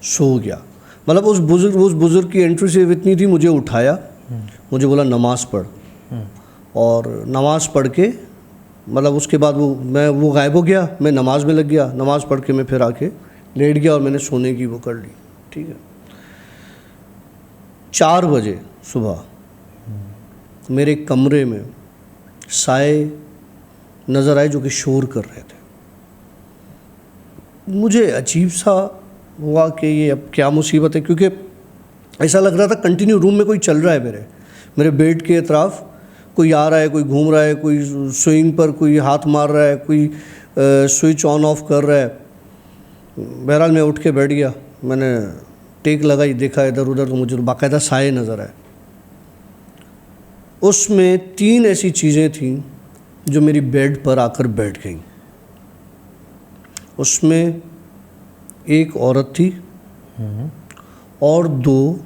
Speaker 3: सो गया। मतलब उस बुज़ुर्ग की एंट्री से इतनी थी, मुझे उठाया, मुझे बोला नमाज़ पढ़, और नमाज़ पढ़ के मतलब उसके बाद वो गायब हो गया, मैं नमाज़ में लग गया। नमाज़ पढ़ के मैं फिर आके लेट गया और मैंने सोने की वो कर ली। ठीक है, 4 बजे सुबह मेरे कमरे में साए नज़र आए जो कि शोर कर रहे थे। मुझे अजीब सा हुआ कि ये अब क्या मुसीबत है, क्योंकि ऐसा लग रहा था कंटिन्यू रूम में कोई चल रहा है। मेरे बेड के अतराफ़ कोई आ रहा है, कोई घूम रहा है, कोई स्विंग पर कोई हाथ मार रहा है, कोई स्विच ऑन ऑफ कर रहा है। बहरहाल मैं उठ के बैठ गया, मैंने टेक लगाई, देखा इधर उधर, तो मुझे बाकायदा साए नज़र आए। उसमें 3 ऐसी चीज़ें थीं जो मेरी बेड पर आकर बैठ गईं। उसमें एक औरत थी और 2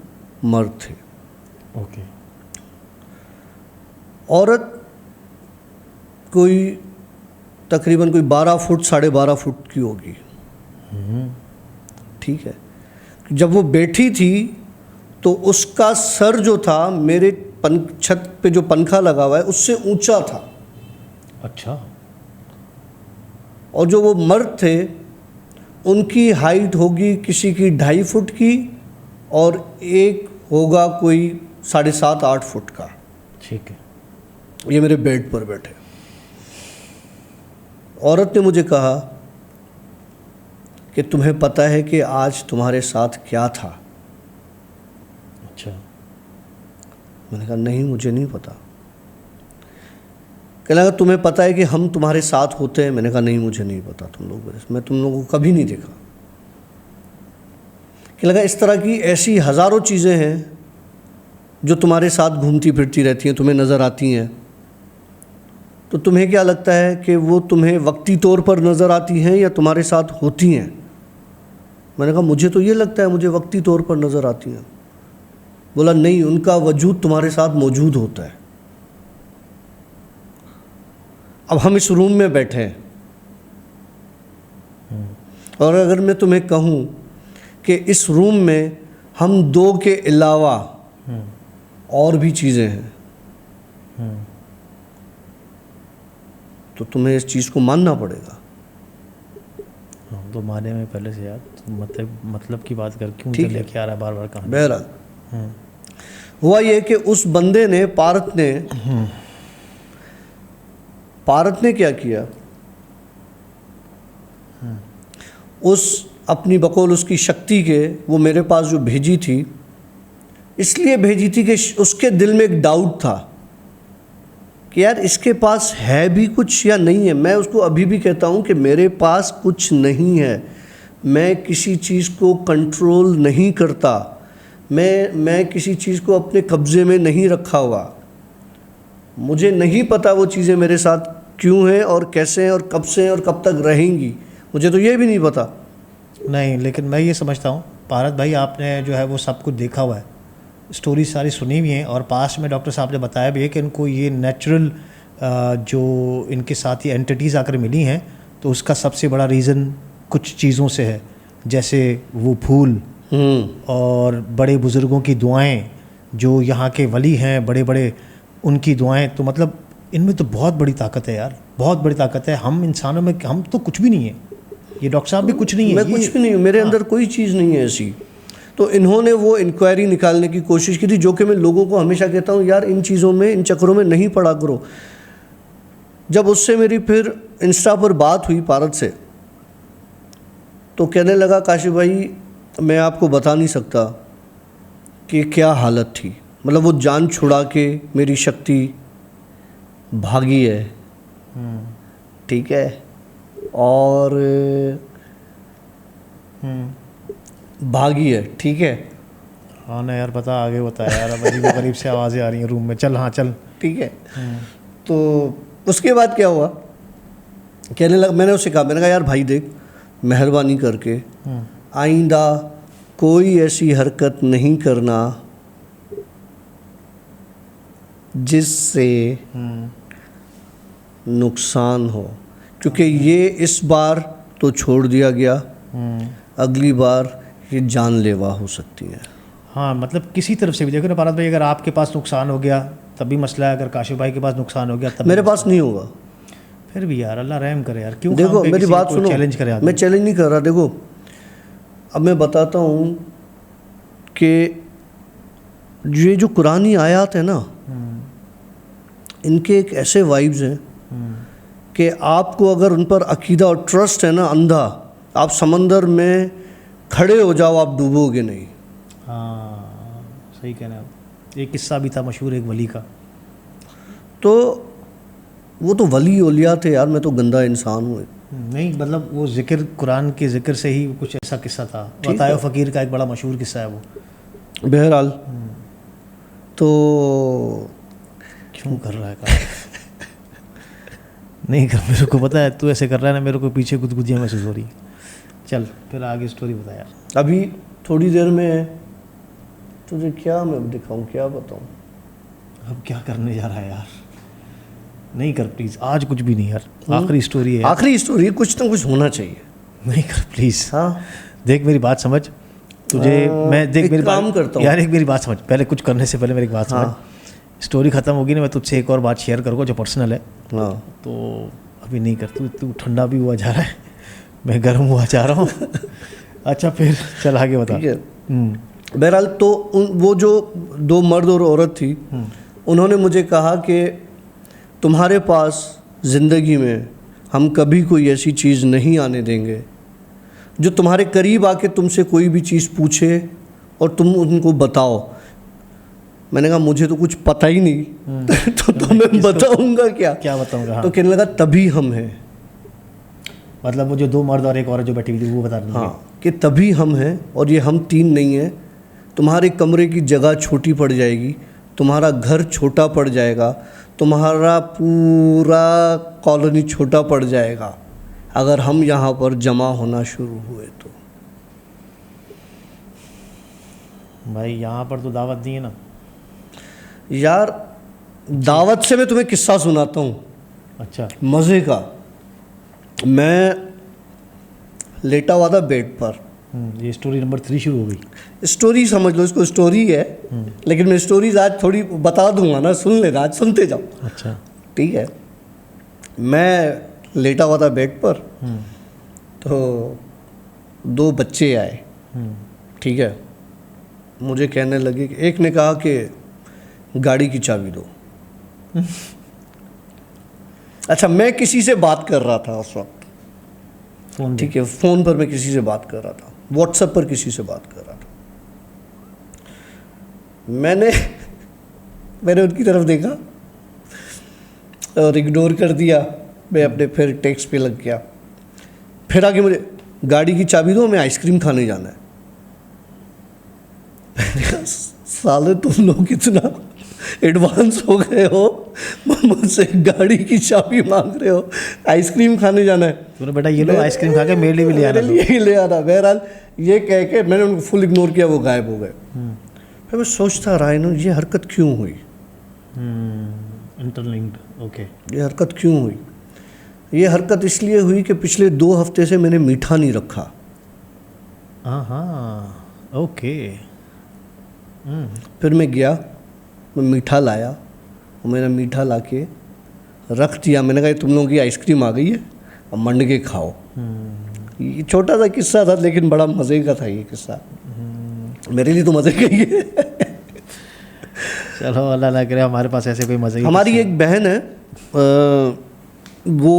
Speaker 3: मर्द थे।
Speaker 2: ओके।
Speaker 3: औरत कोई तकरीबन कोई 12 फुट 12.5 फुट की होगी। ठीक है, जब वो बैठी थी तो उसका सर जो था मेरे छत पे जो पंखा लगा हुआ है उससे ऊंचा था।
Speaker 2: अच्छा।
Speaker 3: और जो वो मर्द थे उनकी हाइट होगी किसी की 2.5 फुट की, और एक होगा कोई 7.5-8 फुट का।
Speaker 2: ठीक है।
Speaker 3: ये मेरे बेड पर बैठे। औरत ने मुझे कहा कि तुम्हें पता है कि आज तुम्हारे साथ क्या था?
Speaker 2: अच्छा।
Speaker 3: मैंने कहा नहीं, मुझे नहीं पता। कहने लगा तुम्हें पता है कि हम तुम्हारे साथ होते हैं? मैंने कहा नहीं, मुझे नहीं पता, मैं तुम लोगों को कभी नहीं देखा। कहने लगा इस तरह की ऐसी हज़ारों चीज़ें हैं जो तुम्हारे साथ घूमती फिरती रहती हैं, तुम्हें नज़र आती हैं, तो तुम्हें क्या लगता है कि वो तुम्हें वक्ती तौर पर नज़र आती हैं या तुम्हारे साथ होती हैं? मैंने कहा मुझे तो ये लगता है मुझे वक्ती तौर पर नज़र आती हैं। बोला नहीं, उनका वजूद तुम्हारे साथ मौजूद होता है। अब हम इस रूम में बैठे हैं, और अगर मैं तुम्हें कहूँ कि इस रूम में हम 2 के अलावा और भी चीज़ें हैं, तो तुम्हें इस चीज़ को मानना पड़ेगा।
Speaker 2: तो माने में पहले से यार, तो मतलब की बात कर, क्यों
Speaker 3: ठीक
Speaker 2: लेके आ रहा है बार बार कहानी?
Speaker 3: बहरहाल हुआ ये कि उस बंदे ने, पारत ने क्या किया, उस अपनी बकौल उसकी शक्ति के, वो मेरे पास जो भेजी थी, इसलिए भेजी थी कि उसके दिल में एक डाउट था कि यार इसके पास है भी कुछ या नहीं है। मैं उसको अभी भी कहता हूँ कि मेरे पास कुछ नहीं है, मैं किसी चीज़ को कंट्रोल नहीं करता, मैं किसी चीज़ को अपने कब्ज़े में नहीं रखा हुआ। मुझे नहीं पता वो चीज़ें मेरे साथ क्यों हैं और कैसे हैं और कब से हैं और कब तक रहेंगी, मुझे तो ये भी नहीं पता।
Speaker 2: नहीं, लेकिन मैं ये समझता हूँ पारत भाई, आपने जो है वो सब कुछ देखा हुआ है, स्टोरी सारी सुनी हुई है, और पास में डॉक्टर साहब ने बताया भी है कि इनको ये नेचुरल जो इनके साथ ये एंटिटीज़ आकर मिली हैं, तो उसका सबसे बड़ा रीज़न कुछ चीज़ों से है, जैसे वो फूल और बड़े बुज़ुर्गों की दुआएं, जो यहाँ के वली हैं बड़े बड़े, उनकी दुआएं। तो मतलब इनमें तो बहुत बड़ी ताकत है यार, बहुत बड़ी ताकत है। हम इंसानों में हम तो कुछ भी नहीं है, ये डॉक्टर साहब भी कुछ नहीं है,
Speaker 3: मैं कुछ भी नहीं हूँ, मेरे अंदर कोई चीज़ नहीं है ऐसी। तो इन्होंने वो इंक्वायरी निकालने की कोशिश की थी, जो कि मैं लोगों को हमेशा कहता हूँ यार इन चीज़ों में, इन चक्करों में नहीं पड़ा करो। जब उससे मेरी फिर इंस्टा पर बात हुई पारद से, तो कहने लगा काशिफ भाई मैं आपको बता नहीं सकता कि क्या हालत थी, मतलब वो जान छुड़ा के मेरी शक्ति भागी है, ठीक है, और भागी है, ठीक है।
Speaker 2: हाँ ना यार, बता आगे बता यार, अब अजीब गरीब से आवाज़ें आ रही हैं रूम में। चल हाँ चल,
Speaker 3: ठीक है। तो उसके बाद क्या हुआ, कहने लगा, मैंने उससे कहा, मैंने कहा यार भाई देख, मेहरबानी करके आइंदा कोई ऐसी हरकत नहीं करना जिससे नुकसान हो, क्योंकि ये इस बार तो छोड़ दिया गया, अगली बार ये जानलेवा हो सकती है।
Speaker 2: हाँ मतलब किसी तरफ से भी देखो ना पारद भाई, अगर आपके पास नुकसान हो गया तब भी मसला है, अगर काशिफ भाई के पास नुकसान हो गया तब
Speaker 3: मेरे पास नहीं होगा।
Speaker 2: फिर भी यार अल्लाह रहम करे यार, क्यों
Speaker 3: देखो मेरी बात सुनो,
Speaker 2: चैलेंज करे आदमी?
Speaker 3: मैं चैलेंज नहीं कर रहा। देखो अब मैं बताता हूँ कि ये जो कुरानी आयात है ना, इनके एक ऐसे वाइब्स हैं कि आपको अगर उन पर अकीदा और ट्रस्ट है ना अंधा, आप समंदर में खड़े हो जाओ, आप डूबोगे नहीं।
Speaker 2: हाँ सही कहना है आप। एक किस्सा भी था मशहूर एक वली का।
Speaker 3: तो वो तो वली औलिया थे यार, मैं तो गंदा इंसान हूँ।
Speaker 2: नहीं मतलब वो जिक्र, कुरान के जिक्र से ही कुछ ऐसा किस्सा था। बतायो फ़कीर का एक बड़ा मशहूर किस्सा है वो।
Speaker 3: बहरहाल तो
Speaker 2: क्यों कर रहा है काम? नहीं कर, मेरे को पता है तू ऐसे कर रहा है ना, मेरे को पीछे गुदगुदियाँ महसूस हो रही। चल फिर आगे स्टोरी बता यार।
Speaker 3: अभी थोड़ी देर में तुझे क्या मैं दिखाऊं, क्या बताऊं?
Speaker 2: अब क्या करने जा रहा है यार? नहीं कर प्लीज़, आज कुछ भी नहीं यार, आखिरी स्टोरी है।
Speaker 3: आखिरी स्टोरी, कुछ ना कुछ होना चाहिए।
Speaker 2: नहीं कर प्लीज़।
Speaker 3: हाँ
Speaker 2: देख मेरी बात समझ तुझे, मैं देख मेरी
Speaker 3: काम
Speaker 2: बात
Speaker 3: करता हूँ
Speaker 2: यार, एक मेरी बात समझ, पहले कुछ करने से पहले मेरी एक बात समझ। स्टोरी ख़त्म होगी ना, मैं तुझसे एक और बात शेयर करूँगा जो पर्सनल है।
Speaker 3: हाँ
Speaker 2: तो अभी नहीं कर, तू ठंडा भी हुआ जा रहा है, मैं गर्म हुआ जा रहा हूँ। अच्छा फिर चल आगे बता।
Speaker 3: ठीक है। बहरहाल तो वो जो दो मर्द और औरत थी, उन्होंने मुझे कहा कि तुम्हारे पास ज़िंदगी में हम कभी कोई ऐसी चीज़ नहीं आने देंगे जो तुम्हारे करीब आके तुमसे कोई भी चीज़ पूछे और तुम उनको बताओ। मैंने कहा मुझे तो कुछ पता ही नहीं, तो तुम्हें बताऊंगा क्या?
Speaker 2: क्या बताऊंगा? हाँ।
Speaker 3: तो कहने लगा तभी हम हैं।
Speaker 2: मतलब वो जो दो मर्द और एक औरत जो बैठी हुई थी वो बता रही है।
Speaker 3: हाँ कि तभी हम हैं, और ये हम तीन नहीं हैं। तुम्हारे कमरे की जगह छोटी पड़ जाएगी, तुम्हारा घर छोटा पड़ जाएगा, तुम्हारा पूरा कॉलोनी छोटा पड़ जाएगा अगर हम यहाँ पर जमा होना शुरू हुए तो।
Speaker 2: भाई यहाँ पर तो दावत दी है ना
Speaker 3: यार, दावत से मैं तुम्हें किस्सा सुनाता हूँ।
Speaker 2: अच्छा।
Speaker 3: मज़े का। मैं लेटा हुआ था बेड पर।
Speaker 2: ये स्टोरी नंबर 3 शुरू हो गई।
Speaker 3: स्टोरी समझ लो, इसको स्टोरी है, लेकिन मैं स्टोरीज आज थोड़ी बता दूंगा ना, सुन लेना, आज सुनते जाओ।
Speaker 2: अच्छा
Speaker 3: ठीक है। मैं लेटा हुआ था बेड पर, तो दो बच्चे आए, ठीक है। मुझे कहने लगे कि एक ने कहा कि गाड़ी की चाबी दो। अच्छा, मैं किसी से बात कर रहा था उस वक्त,
Speaker 2: फोन
Speaker 3: ठीक है, फ़ोन पर मैं किसी से बात कर रहा था, व्हाट्सएप पर किसी से बात कर रहा था। मैंने उनकी तरफ देखा और इग्नोर कर दिया। मैं अपने फिर टेक्स्ट पे लग गया। फिर आगे मुझे गाड़ी की चाबी दो, हमें आइसक्रीम खाने जाना है। मैंने कहा साले तुम लोग कितना एडवांस हो गए हो, मुझसे गाड़ी की चाबी मांग रहे हो, आइसक्रीम खाने जाना है।
Speaker 2: तूने बेटा ये लो आइसक्रीम खा के मेरे लिए भी ले आना।
Speaker 3: मेरे लिए ही ले आना। बहरहाल ये कह के मैंने उनको फुल इग्नोर किया, वो गायब हो गए। फिर मैं सोचता रहा ना ये हरकत क्यों हुई।
Speaker 2: Interlinked, okay.
Speaker 3: ये हरकत क्यों हुई? ये हरकत इसलिए हुई कि पिछले 2 हफ्ते से मैंने मीठा नहीं रखा।
Speaker 2: हाँ, ओके।
Speaker 3: फिर मैं गया, मैं मीठा लाया और मैंने मीठा ला के रख दिया। मैंने कहा तुम लोगों की आइसक्रीम आ गई है, अब मंड के खाओ। ये छोटा सा किस्सा था लेकिन बड़ा मज़े का था ये किस्सा। मेरे लिए तो मज़े का ही है।
Speaker 2: चलो अल्लाह ना करे हमारे पास ऐसे कोई मज़े की
Speaker 3: हमारी
Speaker 2: किस्से।
Speaker 3: एक बहन है, वो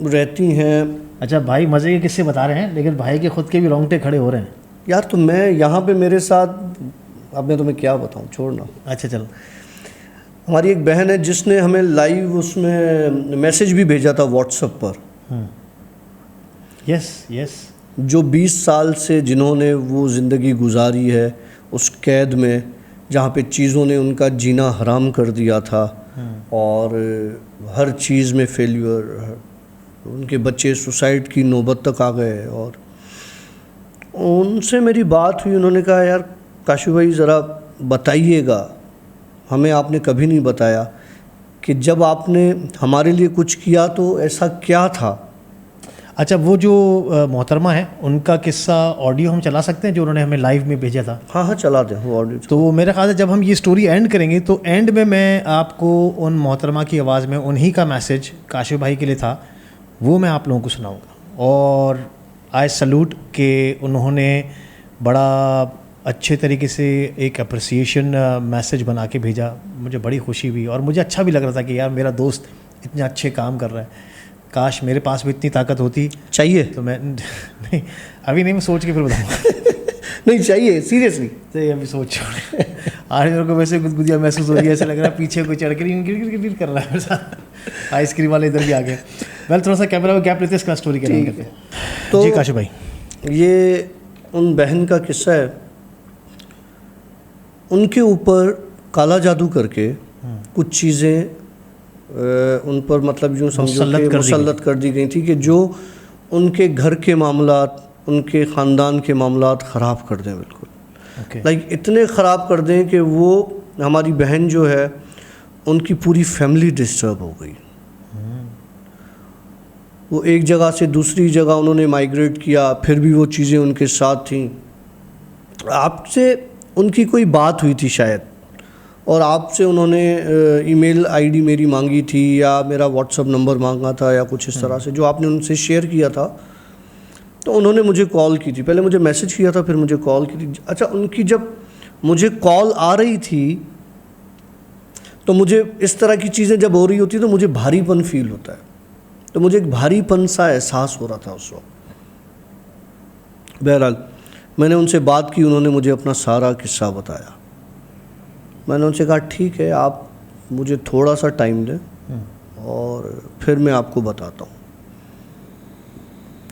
Speaker 3: रहती हैं।
Speaker 2: अच्छा भाई मज़े के किस्से बता रहे हैं, लेकिन भाई के खुद के भी रोंगटे खड़े हो रहे हैं।
Speaker 3: यार तो मैं यहाँ पे मेरे साथ, अब मैं तुम्हें क्या बताऊँ, छोड़ना।
Speaker 2: अच्छा चलो।
Speaker 3: हमारी एक बहन है जिसने हमें लाइव उसमें मैसेज भी भेजा था व्हाट्सएप पर।
Speaker 2: Yes yes.
Speaker 3: जो 20 साल से जिन्होंने वो ज़िंदगी गुजारी है उस कैद में, जहाँ पे चीज़ों ने उनका जीना हराम कर दिया था और हर चीज़ में फेल्यूर, उनके बच्चे सुसाइड की नौबत तक आ गए। और उनसे मेरी बात हुई, उन्होंने कहा यार काशिफ भाई ज़रा बताइएगा, हमें आपने कभी नहीं बताया कि जब आपने हमारे लिए कुछ किया तो ऐसा क्या था।
Speaker 2: अच्छा वो जो मोहतरमा है उनका किस्सा ऑडियो हम चला सकते हैं जो उन्होंने हमें लाइव में भेजा था?
Speaker 3: हाँ हाँ चला दें वो ऑडियो।
Speaker 2: तो मेरे ख्याल से जब हम ये स्टोरी एंड करेंगे तो एंड में मैं आपको उन मोहतरमा की आवाज़ में उन्हीं का मैसेज काशिफ भाई के लिए था वो मैं आप लोगों को सुनाऊंगा। और आई सल्यूट कि उन्होंने बड़ा अच्छे तरीके से एक अप्रिसिएशन मैसेज बना के भेजा। मुझे बड़ी खुशी हुई और मुझे अच्छा भी लग रहा था कि यार मेरा दोस्त इतने अच्छे काम कर रहा है, काश मेरे पास भी इतनी ताकत होती।
Speaker 3: चाहिए
Speaker 2: तो मैं नहीं अभी नहीं, मैं सोच के फिर बताऊँगा।
Speaker 3: नहीं चाहिए सीरियसली।
Speaker 2: तो ये अभी सोच छोड़े। आज मेरे को वैसे गुदगुदिया महसूस हो रही है, ऐसा लग रहा है पीछे कोई चढ़ के गिर कर रहा है मेरे साथ। आइसक्रीम वाले इधर भी आ गए। वेल थोड़ा सा कैमरा में गैप लेते इसका स्टोरी करने करते हैं।
Speaker 3: तो
Speaker 2: जी काशिफ भाई,
Speaker 3: ये उन बहन का किस्सा है। उनके ऊपर काला जादू करके कुछ चीज़ें उन पर मतलब यूँ समझो कि मुसल्लत कर दी गई थी कि जो उनके घर के मामलात, उनके ख़ानदान के मामलात ख़राब कर दें बिल्कुल। लाइक इतने ख़राब कर दें कि वो हमारी बहन जो है उनकी पूरी फैमिली डिस्टर्ब हो गई। वो एक जगह से दूसरी जगह उन्होंने माइग्रेट किया, फिर भी वो चीज़ें उनके साथ थीं। आपसे उनकी कोई बात हुई थी शायद, और आपसे उन्होंने ईमेल आईडी मेरी मांगी थी या मेरा व्हाट्सअप नंबर मांगा था या कुछ इस तरह से जो आपने उनसे शेयर किया था। तो उन्होंने मुझे कॉल की थी, पहले मुझे मैसेज किया था फिर मुझे कॉल की थी। अच्छा उनकी जब मुझे कॉल आ रही थी तो मुझे इस तरह की चीज़ें जब हो रही होती तो मुझे भारीपन फील होता है, तो मुझे एक भारीपन सा एहसास हो रहा था उस वक्त। बहरहाल मैंने उनसे बात की, उन्होंने मुझे अपना सारा किस्सा बताया। मैंने उनसे कहा ठीक है आप मुझे थोड़ा सा टाइम दें और फिर मैं आपको बताता हूँ।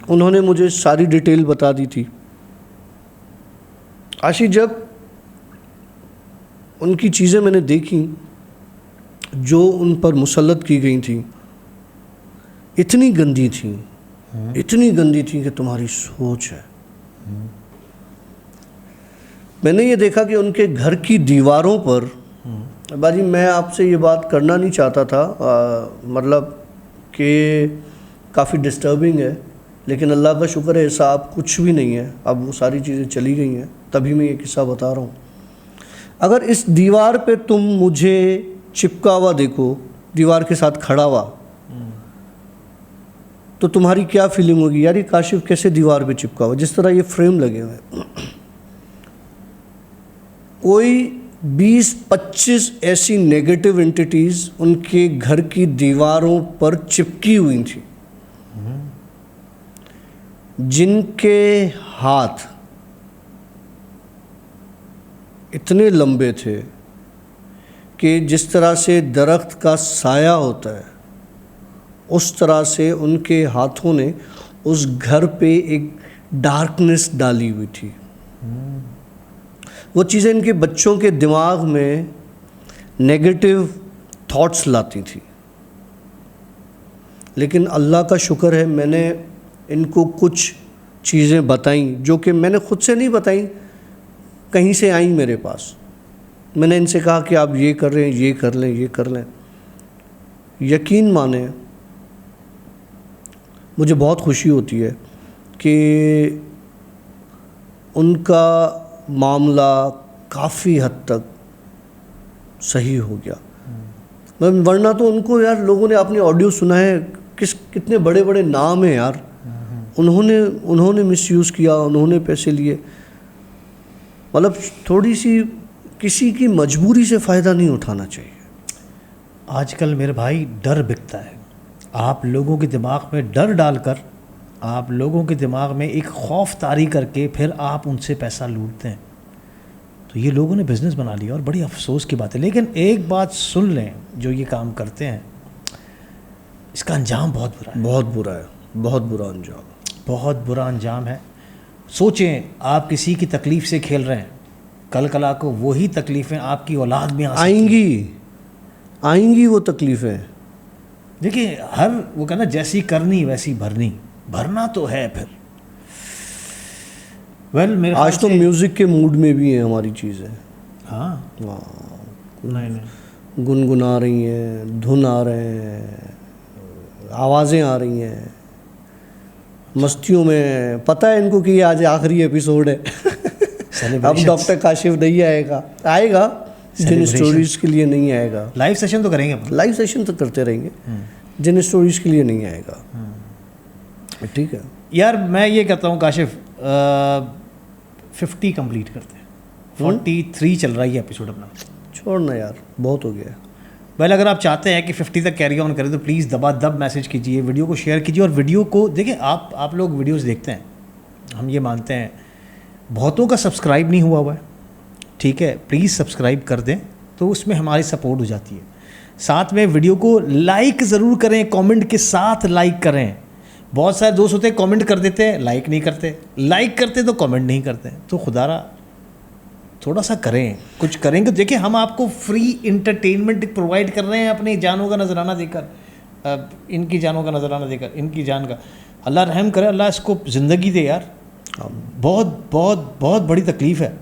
Speaker 3: उन्होंने मुझे सारी डिटेल बता दी थी। आशी जब उनकी चीज़ें मैंने देखी जो उन पर मुसल्लत की गई थी, इतनी गंदी थी, इतनी गंदी थी कि तुम्हारी सोच है। मैंने ये देखा कि उनके घर की दीवारों पर, बाजी मैं आपसे ये बात करना नहीं चाहता था, मतलब कि काफ़ी डिस्टर्बिंग है, लेकिन अल्लाह का शुक्र है ऐसा अब कुछ भी नहीं है। अब वो सारी चीज़ें चली गई हैं, तभी मैं ये किस्सा बता रहा हूँ। अगर इस दीवार पे तुम मुझे चिपका हुआ देखो, दीवार के साथ खड़ा हुआ, तो तुम्हारी क्या फीलिंग होगी? यार ये काशिफ कैसे दीवार पे चिपका हुआ? जिस तरह ये फ्रेम लगे हुए हैं, कोई 20-25 ऐसी नेगेटिव एंटिटीज़ उनके घर की दीवारों पर चिपकी हुई थी, जिनके हाथ इतने लंबे थे कि जिस तरह से दरख्त का साया होता है उस तरह से उनके हाथों ने उस घर पे एक डार्कनेस डाली हुई थी। वो चीज़ें इनके बच्चों के दिमाग में नेगेटिव थॉट्स लाती थी। लेकिन अल्लाह का शुक्र है मैंने इनको कुछ चीज़ें बताई जो कि मैंने ख़ुद से नहीं बताई, कहीं से आई मेरे पास। मैंने इनसे कहा कि आप ये कर रहे हैं, ये कर लें, ये कर लें। यकीन माने मुझे बहुत खुशी होती है कि उनका मामला काफ़ी हद तक सही हो गया। वरना तो उनको यार लोगों ने अपनी ऑडियो सुना है, कितने बड़े बड़े नाम हैं यार, उन्होंने मिसयूज़ किया, उन्होंने पैसे लिए। मतलब थोड़ी सी किसी की मजबूरी से फ़ायदा नहीं उठाना चाहिए।
Speaker 2: आजकल मेरे भाई डर बिकता है। आप लोगों के दिमाग में डर डालकर, आप लोगों के दिमाग में एक खौफ तारी करके फिर आप उनसे पैसा लूटते हैं। तो ये लोगों ने बिज़नेस बना लिया और बड़ी अफसोस की बात है। लेकिन एक बात सुन लें, जो ये काम करते हैं इसका अंजाम बहुत बुरा है।
Speaker 3: बहुत बुरा है, बहुत बुरा अंजाम,
Speaker 2: बहुत बुरा अंजाम है। सोचें, आप किसी की तकलीफ़ से खेल रहे हैं, कल कला को वही तकलीफ़ें आपकी औलाद में
Speaker 3: आएंगी वो तकलीफ़ें।
Speaker 2: देखिए, हर वो कहना जैसी करनी वैसी भरनी, भरना तो है फिर। मेरे
Speaker 3: आज तो म्यूज़िक के मूड में भी है हमारी चीज़ें।
Speaker 2: हाँ, नहीं
Speaker 3: गुनगुना रही हैं, धुन आ रहे हैं, आवाज़ें आ रही हैं मस्तियों में। पता है इनको कि ये आज आखिरी एपिसोड है। अब डॉक्टर काशिफ नहीं आएगा जिन स्टोरीज़ के लिए नहीं आएगा।
Speaker 2: लाइव सेशन तो करेंगे,
Speaker 3: लाइव सेशन तो करते रहेंगे, जिन स्टोरीज़ के लिए नहीं आएगा। ठीक है
Speaker 2: यार, मैं ये कहता हूँ काशिफ, 50 कंप्लीट करते हैं। 43 चल रहा है एपिसोड अपना।
Speaker 3: छोड़ना यार, बहुत हो गया।
Speaker 2: वेल, अगर आप चाहते हैं कि 50 तक कैरी ऑन करें तो प्लीज़ दबादब मैसेज कीजिए, वीडियो को शेयर कीजिए। और वीडियो को देखिए, आप लोग वीडियोस देखते हैं, हम ये मानते हैं। बहुतों का सब्सक्राइब नहीं हुआ है, ठीक है, प्लीज़ सब्सक्राइब कर दें तो उसमें हमारी सपोर्ट हो जाती है। साथ में वीडियो को लाइक ज़रूर करें, कमेंट के साथ लाइक करें। बहुत सारे दोस्त होते हैं कमेंट कर देते हैं, लाइक नहीं करते, लाइक करते तो कमेंट नहीं करते। तो खुदारा थोड़ा सा करें, कुछ करेंगे। देखिए, हम आपको फ्री इंटरटेनमेंट प्रोवाइड कर रहे हैं अपनी जानों का नजराना देकर, इनकी जानों का नजराना देकर, इनकी जान का। अल्लाह रहम करे, अल्लाह इसको ज़िंदगी दे यार। बहुत बहुत बहुत बड़ी तकलीफ़ है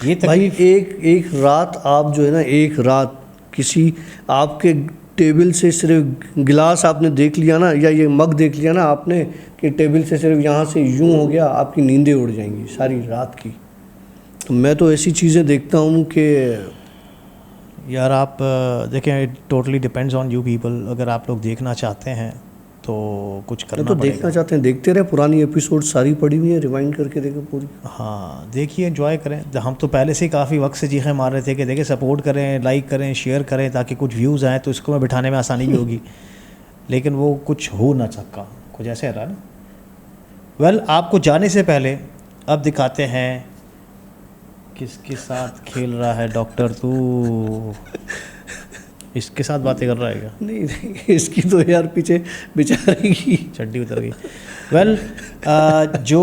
Speaker 2: ये
Speaker 3: भाई। एक रात आप जो है ना, एक रात किसी आपके टेबल से सिर्फ गिलास आपने देख लिया ना, या ये मग देख लिया ना आपने कि टेबल से सिर्फ यहाँ से यूँ हो गया, आपकी नींदें उड़ जाएंगी सारी रात की। तो मैं तो ऐसी चीज़ें देखता हूँ कि
Speaker 2: यार, आप देखें, it totally depends on you people. अगर आप लोग देखना चाहते हैं तो कुछ करना
Speaker 3: तो देखना चाहते हैं, देखते रहे। पुरानी एपिसोड सारी पड़ी हुई है, रिवाइंड करके देखें पूरी।
Speaker 2: हाँ, देखिए, एंजॉय करें। हम तो पहले से ही काफ़ी वक्त से चीखें मार रहे थे कि देखिए, सपोर्ट करें, लाइक करें, शेयर करें, ताकि कुछ व्यूज़ आएँ तो इसको मैं बिठाने में आसानी भी होगी। लेकिन वो कुछ हो ना सका, कुछ ऐसे रहा ना। वेल, आपको जाने से पहले अब दिखाते हैं किसके साथ खेल रहा है डॉक्टर। तू इसके साथ बातें कर रहा है क्या?
Speaker 3: नहीं, इसकी तो यार पीछे बेचारे की
Speaker 2: चड्डी उतर गई। वेल, जो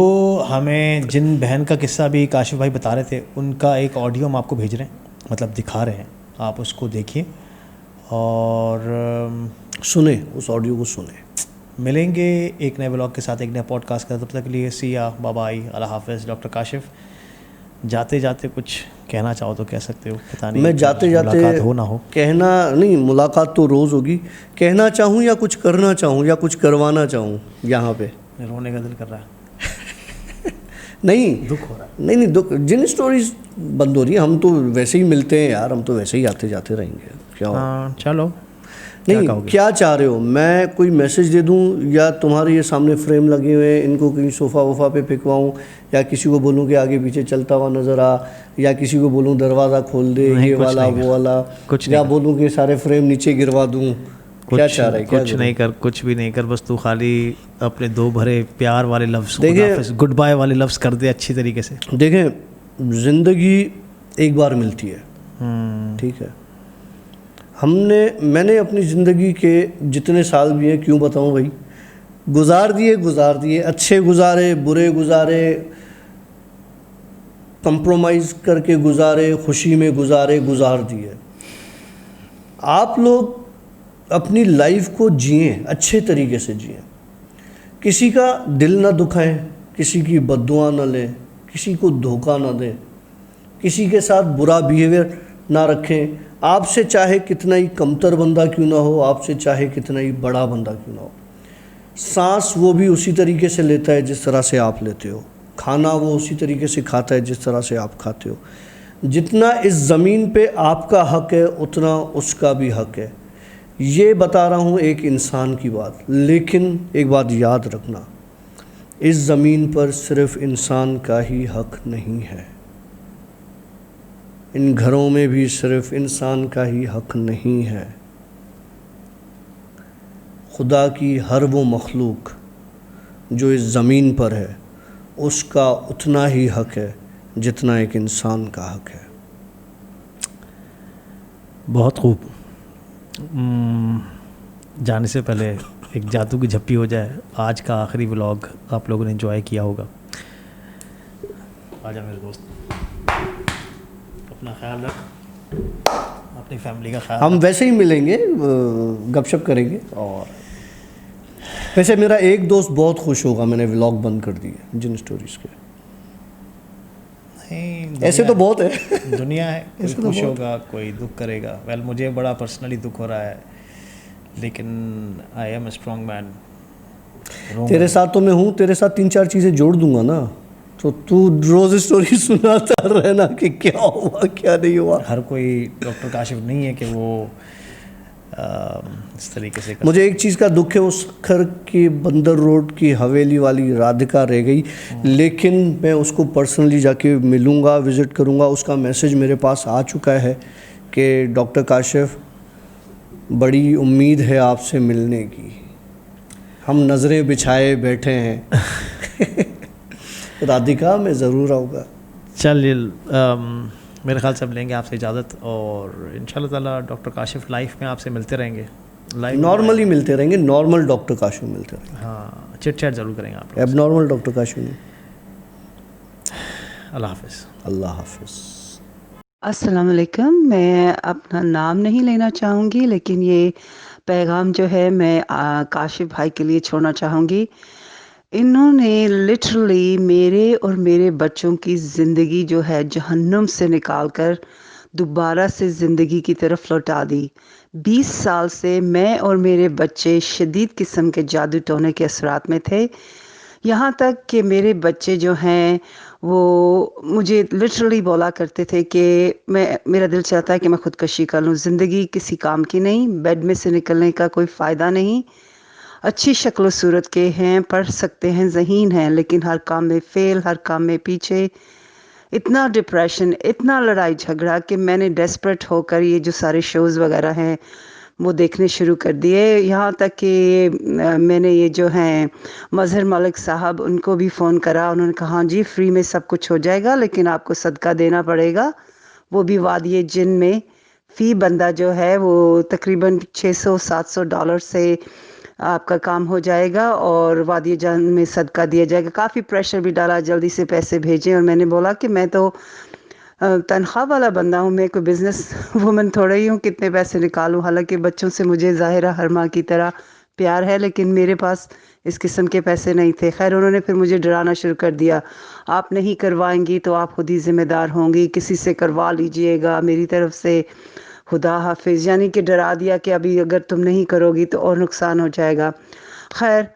Speaker 2: हमें जिन बहन का किस्सा भी काशिफ भाई बता रहे थे, उनका एक ऑडियो हम आपको भेज रहे हैं, मतलब दिखा रहे हैं। आप उसको देखिए और
Speaker 3: सुने, उस ऑडियो को सुने।
Speaker 2: मिलेंगे एक नए व्लॉग के साथ, एक नए पॉडकास्ट का। तब तक के लिए सिया, बाबाई, अल्लाह हाफ़िज़। डॉक्टर काशिफ, जाते जाते कुछ कहना चाहो तो कह सकते हो। पता नहीं
Speaker 3: मैं जाते जाते
Speaker 2: मुलाकात हो ना हो,
Speaker 3: कहना नहीं, मुलाकात तो रोज़ होगी। कहना चाहूँ या कुछ करना चाहूँ या कुछ करवाना चाहूँ यहाँ पे,
Speaker 2: रोने का दिल कर रहा है।
Speaker 3: नहीं
Speaker 2: दुख हो रहा है।
Speaker 3: नहीं दुख, जिन स्टोरीज बंद हो रही है, हम तो वैसे ही मिलते हैं यार, हम तो वैसे ही आते जाते रहेंगे। क्या
Speaker 2: हाँ, चलो,
Speaker 3: नहीं, क्या चाह रहे हो? मैं कोई मैसेज दे दूं या तुम्हारे ये सामने फ्रेम लगे हुए हैं, इनको कहीं सोफ़ा वोफ़ा पे फिकवाऊं, या किसी को बोलूं कि आगे पीछे चलता हुआ नज़र आ, या किसी को बोलूं दरवाज़ा खोल दे, ये वाला वो वाला, या बोलूं कि सारे फ्रेम नीचे गिरवा दूं? क्या चाह रहे?
Speaker 2: कुछ नहीं कर, कुछ भी नहीं कर, बस तू खाली अपने दो भरे प्यार वाले लफ्ज़, देखिए गुड बाय वाले लफ्ज़ कर दे अच्छी तरीके से।
Speaker 3: देखें, ज़िंदगी एक बार मिलती है, ठीक है। मैंने अपनी ज़िंदगी के जितने साल भी हैं, क्यों बताऊं भाई, गुजार दिए, अच्छे गुजारे, बुरे गुजारे, कंप्रोमाइज़ करके गुजारे, खुशी में गुजार दिए। आप लोग अपनी लाइफ को जिएं, अच्छे तरीके से जिएं, किसी का दिल ना दुखाएं, किसी की बद्दुआ ना लें, किसी को धोखा ना दें, किसी के साथ बुरा बिहेवियर ना रखें। आपसे चाहे कितना ही कमतर बंदा क्यों ना हो, आपसे चाहे कितना ही बड़ा बंदा क्यों ना हो, सांस वो भी उसी तरीके से लेता है जिस तरह से आप लेते हो, खाना वो उसी तरीके से खाता है जिस तरह से आप खाते हो। जितना इस ज़मीन पे आपका हक है उतना उसका भी हक है। ये बता रहा हूँ एक इंसान की बात, लेकिन एक बात याद रखना, इस ज़मीन पर सिर्फ इंसान का ही हक नहीं है, इन घरों में भी सिर्फ इंसान का ही हक नहीं है। खुदा की हर वो मखलूक जो इस ज़मीन पर है उसका उतना ही हक है जितना एक इंसान का हक है।
Speaker 2: बहुत खूब। जाने से पहले एक जादू की झप्पी हो जाए, आज का आखिरी व्लॉग आप लोगों ने एंजॉय किया होगा। आजा मेरे दोस्त, अपना ख्याल रख, अपनी फैमिली का ख्याल
Speaker 3: हम
Speaker 2: रख।
Speaker 3: वैसे ही मिलेंगे, गपशप करेंगे। और वैसे मेरा एक दोस्त बहुत खुश होगा मैंने व्लॉग बंद कर दिए जिन स्टोरीज़ के।
Speaker 2: नहीं,
Speaker 3: ऐसे तो बहुत है,
Speaker 2: दुनिया है, कोई
Speaker 3: ऐसे तो
Speaker 2: खुश
Speaker 3: बहुत।
Speaker 2: होगा, कोई दुख करेगा। वेल, मुझे बड़ा पर्सनली दुख हो रहा है, लेकिन I am a strong man.
Speaker 3: तेरे साथ तो मैं हूँ, तेरे साथ 3-4 चीज़ें जोड़ दूंगा ना, तो तू रोज़ स्टोरी सुनाता रहना कि क्या हुआ क्या नहीं हुआ।
Speaker 2: हर कोई डॉक्टर काशिफ नहीं है कि वो इस तरीके से
Speaker 3: मुझे एक चीज़ का दुख है, उस खर की बंदर रोड की हवेली वाली राधिका रह गई, लेकिन मैं उसको पर्सनली जाके मिलूँगा, विज़िट करूँगा। उसका मैसेज मेरे पास आ चुका है कि डॉक्टर काशिफ बड़ी उम्मीद है आपसे मिलने की, हम नज़रें बिछाए बैठे हैं। राधिका मैं ज़रूर आऊँगा।
Speaker 2: चल, मेरे ख्याल से अब लेंगे आपसे इजाज़त, और इंशाल्लाह ताला डॉक्टर काशिफ लाइफ में आपसे मिलते रहेंगे। लाइफ
Speaker 3: नॉर्मली मिलते रहेंगे, नॉर्मल डॉक्टर काशिफ मिलते रहेंगे,
Speaker 2: हाँ, चिट चैट ज़रूर करेंगे आप लोग।
Speaker 3: एबनॉर्मल डॉक्टर काशिफ नहीं।
Speaker 2: अल्लाह हाफिज़।
Speaker 3: अल्लाह हाफिज़।
Speaker 5: अस्सलाम वालेकुम। मैं अपना नाम नहीं लेना चाहूँगी, लेकिन ये पैगाम जो है मैं काशिफ भाई के लिए छोड़ना चाहूँगी। इन्होंने लिटरली मेरे और मेरे बच्चों की ज़िंदगी जो है जहन्नुम से निकाल कर दोबारा से ज़िंदगी की तरफ लौटा दी। 20 साल से मैं और मेरे बच्चे शदीद किस्म के जादू टोने के असरात में थे। यहाँ तक कि मेरे बच्चे जो हैं वो मुझे लिटरली बोला करते थे कि मेरा दिल चाहता है कि मैं खुदकशी कर लूँ। ज़िंदगी किसी काम की नहीं, बेड में से निकलने का कोई फ़ायदा नहीं। अच्छी शक्ल सूरत के हैं, पढ़ सकते हैं, ज़हीन हैं, लेकिन हर काम में फ़ेल, हर काम में पीछे। इतना डिप्रेशन, इतना लड़ाई झगड़ा कि मैंने डेस्परेट होकर ये जो सारे शोज़ वगैरह हैं वो देखने शुरू कर दिए। यहाँ तक कि मैंने ये जो हैं मज़हर मलिक साहब, उनको भी फ़ोन करा। उन्होंने कहा हाँ जी फ्री में सब कुछ हो जाएगा, लेकिन आपको सदका देना पड़ेगा, वो भी वादिये जिन में। फ़ी बंदा जो है वो तकरीबन $600-700 से आपका काम हो जाएगा और वादिये जान में सदका दिया जाएगा। काफ़ी प्रेशर भी डाला, जल्दी से पैसे भेजें। और मैंने बोला कि मैं तो तनख्वाह वाला बंदा हूँ, मैं कोई बिज़नेस वुमन थोड़ा ही हूँ, कितने पैसे निकालूँ। हालांकि बच्चों से मुझे ज़ाहिरा हर माँ की तरह प्यार है, लेकिन मेरे पास इस किस्म के पैसे नहीं थे। खैर, उन्होंने फिर मुझे डराना शुरू कर दिया, आप नहीं करवाएंगी तो आप खुद ही ज़िम्मेदार होंगी, किसी से करवा लीजिएगा, मेरी तरफ से खुदा हाफिज़। यानी कि डरा दिया कि अभी अगर तुम नहीं करोगी तो और नुकसान हो जाएगा। खैर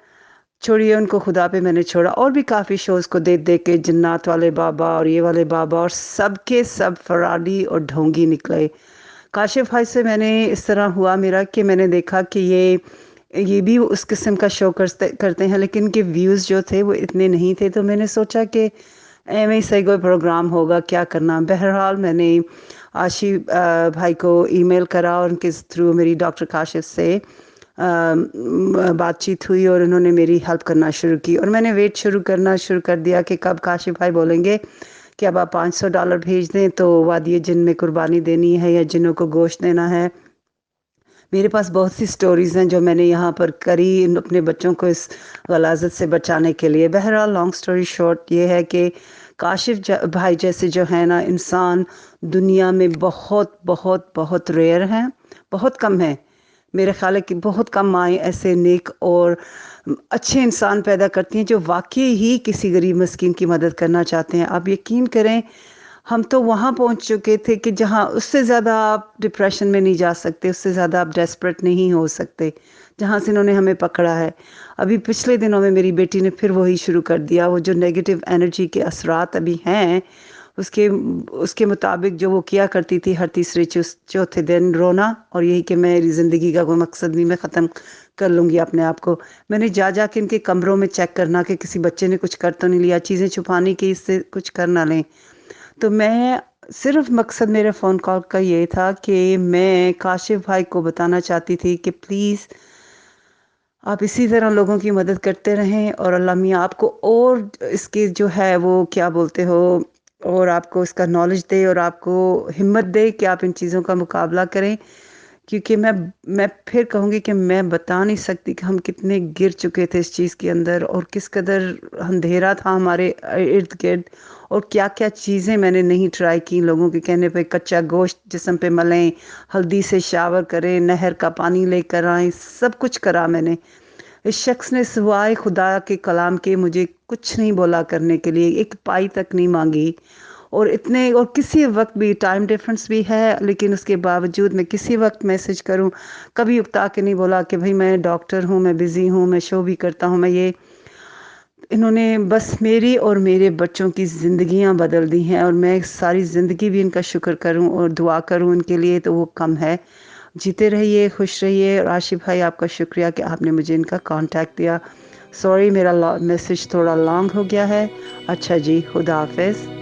Speaker 5: छोड़िए, उनको खुदा पे मैंने छोड़ा। और भी काफ़ी शोज़ को देख देख के जन्नत वाले बाबा और ये वाले बाबा, और सब के सब फराडी और ढोंगी निकले। काशिफ भाई से मैंने इस तरह हुआ मेरा कि मैंने देखा कि ये भी उस किस्म का शो करते हैं, लेकिन इनके व्यूज़ जो थे वो इतने नहीं थे। तो मैंने सोचा कि एवं ही सही कोई प्रोग्राम होगा, क्या करना। बहरहाल मैंने आशी भाई को ईमेल करा और उनके थ्रू मेरी डॉक्टर काशिफ से बातचीत हुई और उन्होंने मेरी हेल्प करना शुरू की। और मैंने वेट करना शुरू कर दिया कि कब काशिफ भाई बोलेंगे कि अब आप $500 भेज दें तो वादिये जिन में कुर्बानी देनी है या जिनों को गोश्त देना है। मेरे पास बहुत सी स्टोरीज़ हैं जो मैंने यहाँ पर करी अपने बच्चों को इस गलाजत से बचाने के लिए। बहरहाल लॉन्ग स्टोरी शॉर्ट ये है कि काशिफ भाई जैसे जो है ना इंसान दुनिया में बहुत बहुत बहुत रेयर हैं, बहुत कम हैं। मेरे ख्याल है कि बहुत कम माएँ ऐसे नेक और अच्छे इंसान पैदा करती हैं जो वाकई ही किसी गरीब मस्कीन की मदद करना चाहते हैं। आप यकीन करें, हम तो वहाँ पहुँच चुके थे कि जहाँ उससे ज़्यादा आप डिप्रेशन में नहीं जा सकते, उससे ज़्यादा आप डेस्परेट नहीं हो सकते, जहाँ से इन्होंने हमें पकड़ा है। अभी पिछले दिनों में मेरी बेटी ने फिर वही शुरू कर दिया, वो जो नेगेटिव एनर्जी के असरात अभी हैं, उसके उसके मुताबिक जो वो किया करती थी हर तीसरे चौथे दिन रोना, और यही कि मेरी ज़िंदगी का कोई मकसद नहीं, मैं ख़त्म कर लूँगी अपने आप को। मैंने जा जा के इनके कमरों में चेक करना कि किसी बच्चे ने कुछ कर तो नहीं लिया, चीज़ें छुपाने की, इससे कुछ कर ना लें। तो मैं सिर्फ मकसद मेरे फ़ोन कॉल का ये था कि मैं काशिफ़ भाई को बताना चाहती थी कि प्लीज़ आप इसी तरह लोगों की मदद करते रहें, और अल्लाह मियाँ आपको और इसकी जो है वो क्या बोलते हो, और आपको इसका नॉलेज दे और आपको हिम्मत दे कि आप इन चीज़ों का मुकाबला करें। क्योंकि मैं फिर कहूँगी कि मैं बता नहीं सकती कि हम कितने गिर चुके थे इस चीज़ के अंदर, और किस कदर अंधेरा था हमारे इर्द-गिर्द, और क्या-क्या चीज़ें मैंने नहीं ट्राई की लोगों के कहने पे। कच्चा गोश्त जिस्म पे मलें, हल्दी से शावर करें, नहर का पानी लेकर आएँ, सब कुछ करा मैंने। इस शख्स ने सिवाय खुदा के कलाम के मुझे कुछ नहीं बोला करने के लिए, एक पाई तक नहीं माँगी। और इतने, और किसी वक़्त भी टाइम डिफ़रेंस भी है, लेकिन उसके बावजूद मैं किसी वक़्त मैसेज करूँ, कभी उकता के नहीं बोला कि भई मैं डॉक्टर हूँ, मैं बिज़ी हूँ, मैं शो भी करता हूँ, मैं ये। इन्होंने बस मेरी और मेरे बच्चों की ज़िंदगियाँ बदल दी हैं, और मैं सारी ज़िंदगी भी इनका शुक्र करूँ और दुआ करूँ इनके लिए तो वो कम है। जीते रहिए, खुश रहिए, और आशिफ़ भाई आपका शुक्रिया कि आपने मुझे इनका कॉन्टैक्ट दिया। सॉरी मेरा मैसेज थोड़ा लॉन्ग हो गया है। अच्छा जी, खुदा हाफ़िज़।